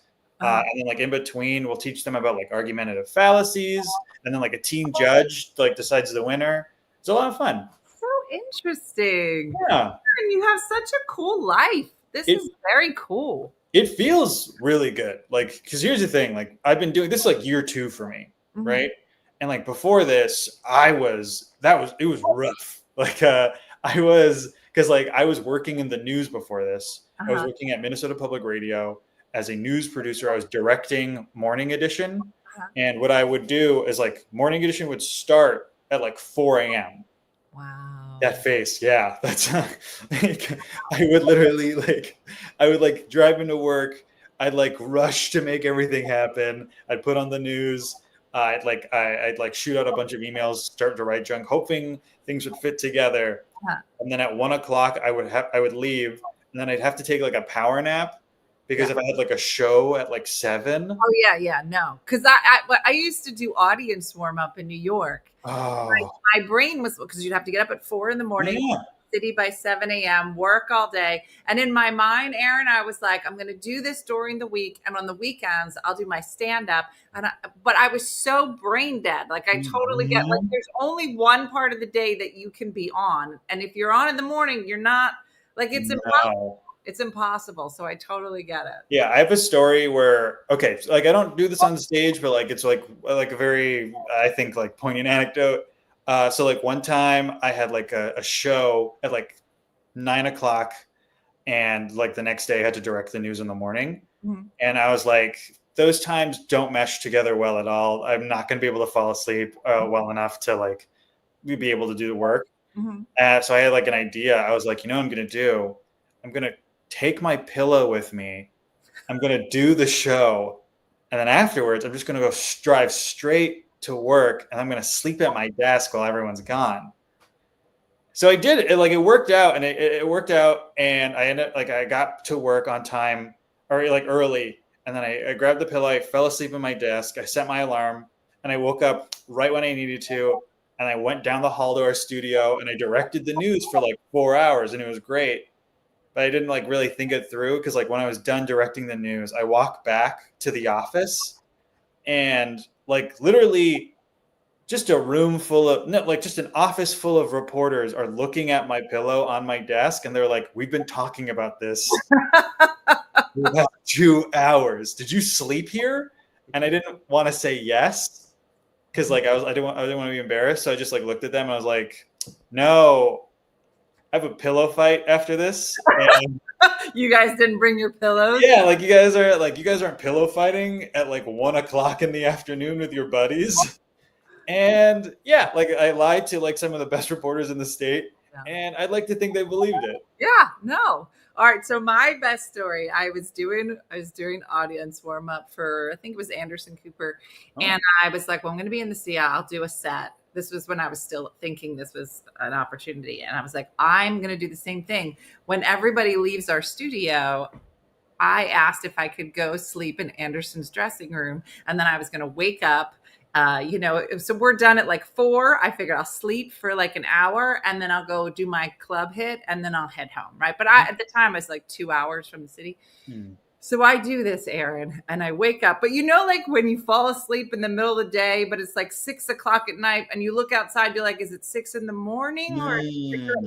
And then like in between, we'll teach them about like argumentative fallacies, and then like a team judge like decides the winner. It's a lot of fun. So interesting. Yeah. And you have such a cool life. This is very cool. It feels really good. Like, because here's the thing, like I've been doing this like year 2 for me, right? And like before this, it was rough. Like because like I was working in the news before this. I was working at Minnesota Public Radio as a news producer. I was directing Morning Edition. And what I would do is like Morning Edition would start at like 4 a.m. Wow. That face. Yeah. That's like, I would literally I would drive into work. I'd like rush to make everything happen. I'd put on the news. I'd shoot out a bunch of emails, start to write junk, hoping things would fit together. And then at 1 o'clock I would leave, and then I'd have to take like a power nap, because if I had like a show at like 7. Oh yeah, no, because I used to do audience warm up in New York. Oh. My brain was, because you'd have to get up at 4 a.m, city by 7 a.m, work all day, and in my mind, Aaron, I was like, I'm going to do this during the week, and on the weekends I'll do my stand up. But I was so brain dead. Like I totally get like there's only one part of the day that you can be on, and if you're on in the morning, you're not like it's impossible. It's impossible. So I totally get it. Yeah, I have a story where, okay, so like I don't do this on stage, but like it's like a very, I think, like poignant anecdote. So like one time I had like a show at like 9 o'clock, and like the next day I had to direct the news in the morning. And I was like, those times don't mesh together well at all. I'm not going to be able to fall asleep well enough to like be able to do the work. So I had like an idea. I was like, you know what I'm going to do? I'm going to take my pillow with me. I'm going to do the show. And then afterwards, I'm just going to go drive straight to work, and I'm going to sleep at my desk while everyone's gone. So I did it. Like it worked out, and it worked out. And I ended up like, I got to work on time, or like early. And then I grabbed the pillow, I fell asleep at my desk. I set my alarm, and I woke up right when I needed to. And I went down the hall to our studio, and I directed the news for like 4 hours, and it was great. but I didn't like really think it through because like when I was done directing the news, I walked back to the office and like literally just a room full of no, like just an office full of reporters are looking at my pillow on my desk and they're like, we've been talking about this for about 2 hours. Did you sleep here? And I didn't want to say yes because like I didn't want to be embarrassed. So I just like looked at them and I was like, no, I have a pillow fight after this. And You guys didn't bring your pillows? yeah, like you guys aren't pillow fighting at like 1 o'clock in the afternoon with your buddies. And yeah, like I lied to like some of the best reporters in the state, and I'd like to think they believed it. Yeah, no. All right, so my best story, I was doing audience warm up for I think it was Anderson Cooper, and I was like, well, I'm going to be in the CIA. I'll do a set. This was when I was still thinking this was an opportunity, and I was like, I'm going to do the same thing. When everybody leaves our studio, I asked if I could go sleep in Anderson's dressing room, and then I was going to wake up. So we're done at like 4. I figured I'll sleep for like an hour and then I'll go do my club hit and then I'll head home. Right. But at the time I was like 2 hours from the city. So I do this, Aaron, and I wake up. But like when you fall asleep in the middle of the day, but it's like 6 o'clock at night and you look outside, you're like, is it 6 in the morning or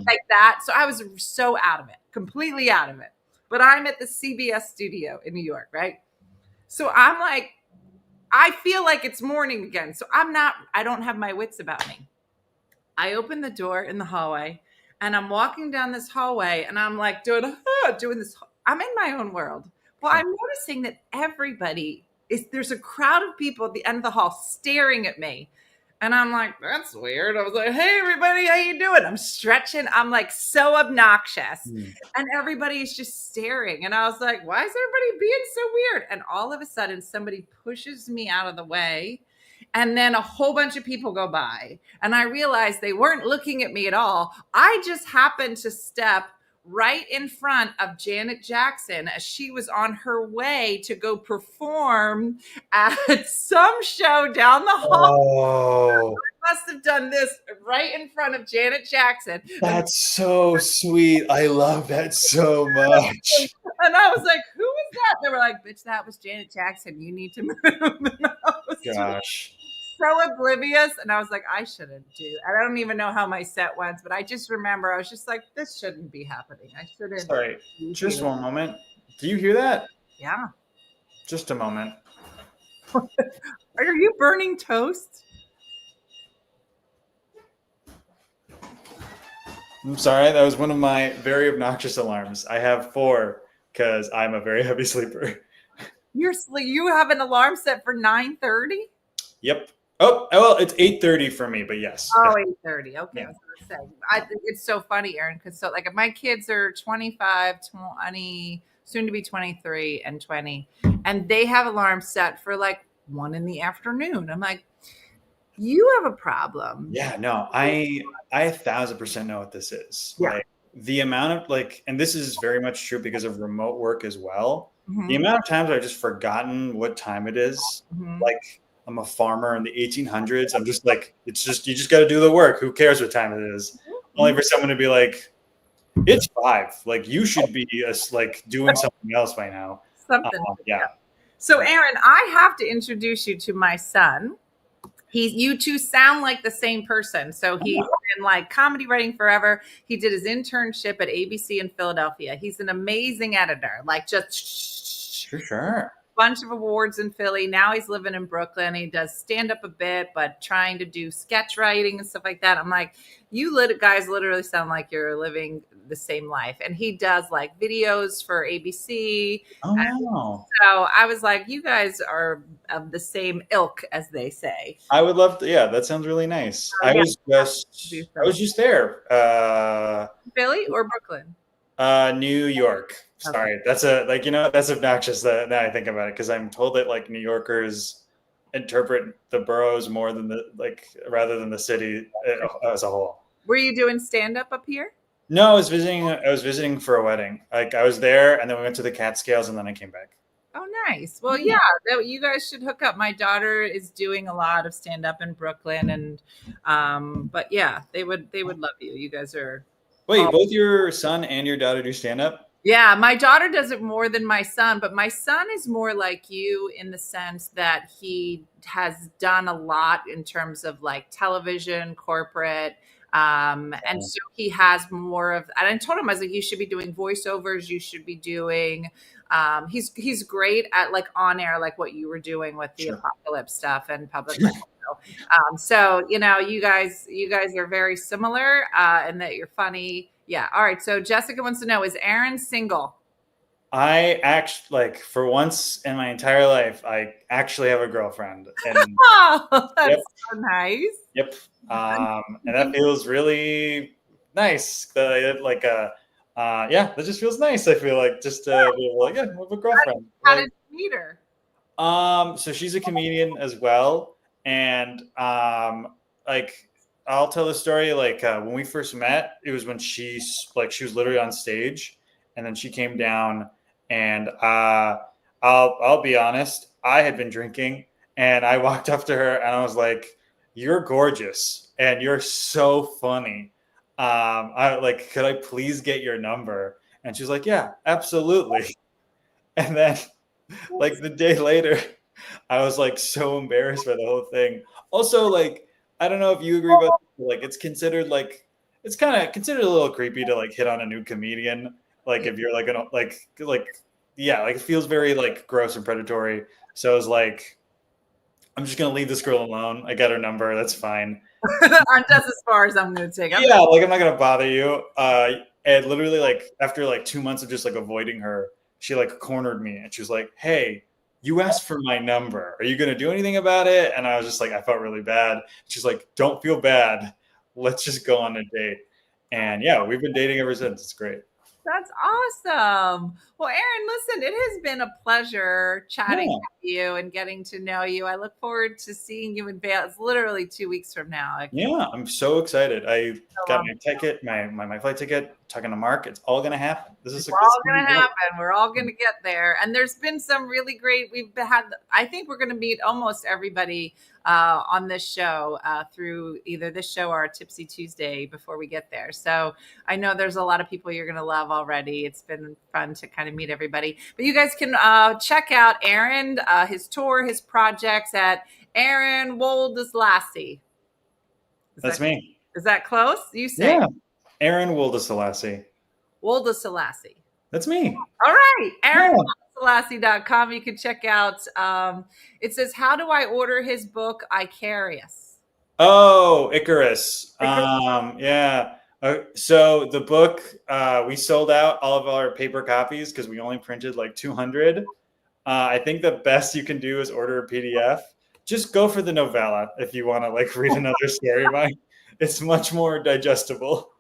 like that? So I was so out of it, completely out of it. But I'm at the CBS studio in New York. Right. So I'm like, I feel like it's morning again. So I don't have my wits about me. I open the door in the hallway and I'm walking down this hallway and I'm like doing this. I'm in my own world. Well, I'm noticing that there's a crowd of people at the end of the hall staring at me. And I'm like, that's weird. I was like, hey, everybody, how you doing? I'm stretching. I'm like so obnoxious. And everybody's just staring. And I was like, why is everybody being so weird? And all of a sudden, somebody pushes me out of the way. And then a whole bunch of people go by. And I realized they weren't looking at me at all. I just happened to step right in front of Janet Jackson as she was on her way to go perform at some show down the hall. I must have done this right in front of Janet Jackson. That's so sweet. I love that so much. And I was like, who is that? They were like, bitch, that was Janet Jackson. You need to move. And I was Gosh. so oblivious. And I was like, I shouldn't do. I don't even know how my set went, but I just remember I was just like, this shouldn't be happening. I shouldn't. Sorry, just one moment. Do you hear that? Yeah. Just a moment. Are you burning toast? I'm sorry. That was one of my very obnoxious alarms. I have 4 because I'm a very heavy sleeper. You have an alarm set for 9:30? Yep. Oh, well, it's 8:30 for me, but yes. Oh, 8:30. Okay, Yeah. I was gonna say. I think it's so funny, Aaron, because if my kids are 25, 20, soon to be 23 and 20, and they have alarms set for like 1 in the afternoon. I'm like, you have a problem. Yeah, no, I 1,000% know what this is. Yeah. Like the amount of and this is very much true because of remote work as well. Mhm. The amount of times I've just forgotten what time it is. Mhm. Like I'm a farmer in the 1800s. I'm just like, you just got to do the work. Who cares what time it is? Only for someone to be like, it's 5. Like you should be like doing something else by now. Something. Yeah. So, Aaron, I have to introduce you to my son. You two sound like the same person. So he's been like comedy writing forever. He did his internship at ABC in Philadelphia. He's an amazing editor, like just Sure. bunch of awards in Philly. Now he's living in Brooklyn. He does stand up a bit, but trying to do sketch writing and stuff like that. I'm like, guys literally sound like you're living the same life. And he does like videos for ABC. Oh, wow. So I was like, you guys are of the same ilk, as they say. I would love to. Yeah, that sounds really nice. I was just there. Philly or Brooklyn? New York. Sorry, that's that's obnoxious that now I think about it because I'm told that like New Yorkers interpret the boroughs more than rather than the city as a whole. Were you doing stand up here? No, I was visiting for a wedding. Like I was there, and then we went to the Catskills, and then I came back. Oh, nice. Well, yeah, you guys should hook up. My daughter is doing a lot of stand up in Brooklyn, and but yeah, they would love you. You guys are. Wait, both your son and your daughter do stand up? Yeah, my daughter does it more than my son, but my son is more like you in the sense that he has done a lot in terms of like television, corporate. And so he has more of, and I told him, I was like, you should be doing voiceovers, you should be doing, he's great at like on air, like what you were doing with the apocalypse stuff and public life. So, you know, you guys are very similar, and that you're funny. Yeah. All right. So Jessica wants to know, is Aron single? I actually, like, for once in my entire life, I actually have a girlfriend. And Oh, that's so nice. Yep. And that feels really nice. Yeah, that just feels nice. I feel like just to be able, like, yeah, I have a girlfriend. How did you meet her? So she's a comedian as well, and like, I'll tell the story. Like, when we first met, it was when she was literally on stage, and then she came down, and I'll be honest, I had been drinking, and I walked up to her, and I was like, "You're gorgeous, and you're so funny. Could I please get your number?" And she was like, "Yeah, absolutely." And then, like, the day later, I was like so embarrassed by the whole thing. Also, like, I don't know if you agree, but like, it's kind of considered a little creepy to like hit on a new comedian. Like, if you're like yeah, like, it feels very like gross and predatory. So I was like, I'm just gonna leave this girl alone. I got her number. That's fine. That's as far as I'm gonna take. Yeah, like, I'm not gonna bother you. And literally, like, after like 2 months of just like avoiding her, she like cornered me, and she was like, "Hey, you asked for my number. Are you going to do anything about it?" And I was just like, I felt really bad. She's like, "Don't feel bad. Let's just go on a date." And yeah, we've been dating ever since. It's great. That's awesome. Well, Aron, listen, it has been a pleasure chatting with you and getting to know you. I look forward to seeing you in Vail. It's literally 2 weeks from now. Yeah, I'm so excited. I got my ticket, my flight ticket, talking to Mark. It's all going to happen. It's all going to happen. We're all going to get there. And there's been some really great, I think we're going to meet almost everybody on this show through either this show or a Tipsy Tuesday before we get there. So I know there's a lot of people you're going to love already. It's been fun to kind of meet everybody. But you guys can check out Aron, his tour, his projects at Aron Woldeslassie. That's me. Is that close? You say? Yeah. Aron Woldeslassie. Woldeslassie. That's me. All right. AronWoldeslassie.com. You can check out. It says, "How do I order his book, Icarius?" Oh, Icarus. Yeah. So the book, we sold out all of our paper copies because we only printed like 200. I think the best you can do is order a PDF. Just go for the novella if you want to like read another story of mine. It's much more digestible.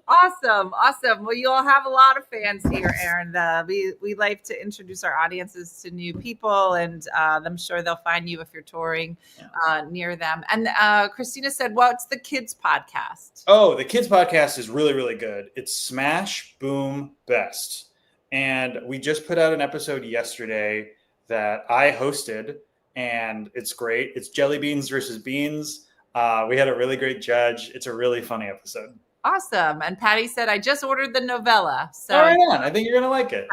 Awesome. Well, you all have a lot of fans here, Aron. We like to introduce our audiences to new people, and I'm sure they'll find you if you're touring near them. And Christina said, "What's the kids podcast?" Oh, the kids podcast is really, really good. It's Smash Boom Best. And we just put out an episode yesterday that I hosted, and it's great. It's jelly beans versus beans. We had a really great judge. It's a really funny episode. Awesome. And Patty said, "I just ordered the novella." So all right, on. I think you're going to like it.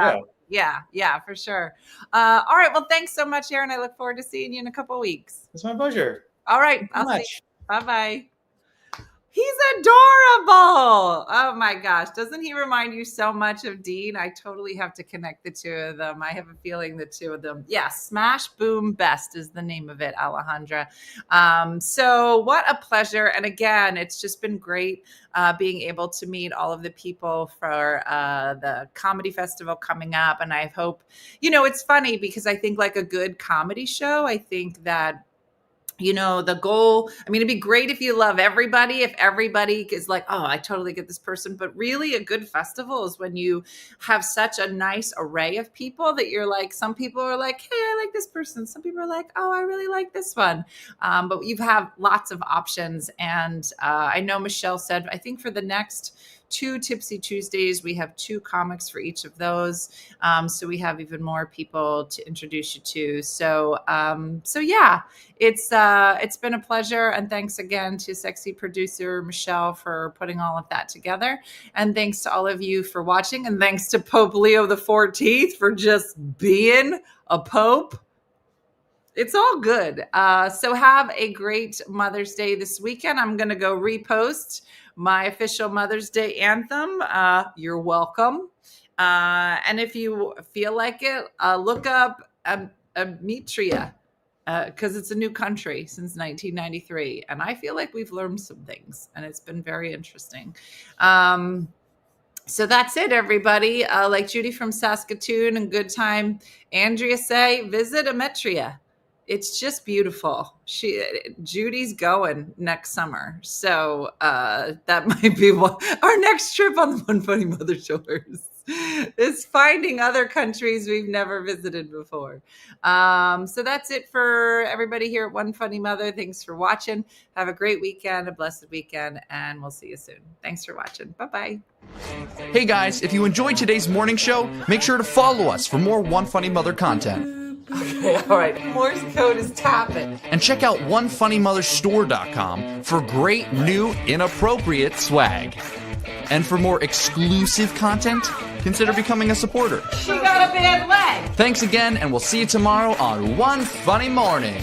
Yeah, for sure. All right. Well, thanks so much, Aron. I look forward to seeing you in a couple of weeks. It's my pleasure. All right. I'll see you. Bye-bye. He's adorable. Oh my gosh. Doesn't he remind you so much of Dean? I totally have to connect the two of them. I have a feeling the two of them. Yeah. Smash Boom Best is the name of it, Alejandra. So what a pleasure. And again, it's just been great being able to meet all of the people for the comedy festival coming up. And I hope, it's funny because I think like a good comedy show, I think that the goal, it'd be great if you love everybody, if everybody is like, oh, I totally get this person. But really a good festival is when you have such a nice array of people that you're like, some people are like, hey, I like this person. Some people are like, oh, I really like this one. But you have lots of options. And I know Michelle said, I think for the next 2 Tipsy Tuesdays. We have 2 comics for each of those. So we have even more people to introduce you to. So yeah, it's been a pleasure. And thanks again to sexy producer Michelle for putting all of that together. And thanks to all of you for watching. And thanks to Pope Leo XIV for just being a pope. It's all good. So have a great Mother's Day this weekend. I'm going to go repost my official Mother's Day anthem. You're welcome. And if you feel like it, look up Eritrea, because it's a new country since 1993. And I feel like we've learned some things, and it's been very interesting. So that's it, everybody. Like Judy from Saskatoon and Good Time Andrea say, visit Eritrea. It's just beautiful. Judy's going next summer. So that might be our next trip on the One Funny Mother shores is finding other countries we've never visited before. So that's it for everybody here at One Funny Mother. Thanks for watching. Have a great weekend, a blessed weekend, and we'll see you soon. Thanks for watching. Bye-bye. Hey guys, if you enjoyed today's morning show, make sure to follow us for more One Funny Mother content. Okay, all right. Morse code is tapping. And check out OneFunnyMotherStore.com for great new inappropriate swag. And for more exclusive content, consider becoming a supporter. She got a bad leg. Thanks again, and we'll see you tomorrow on One Funny Morning.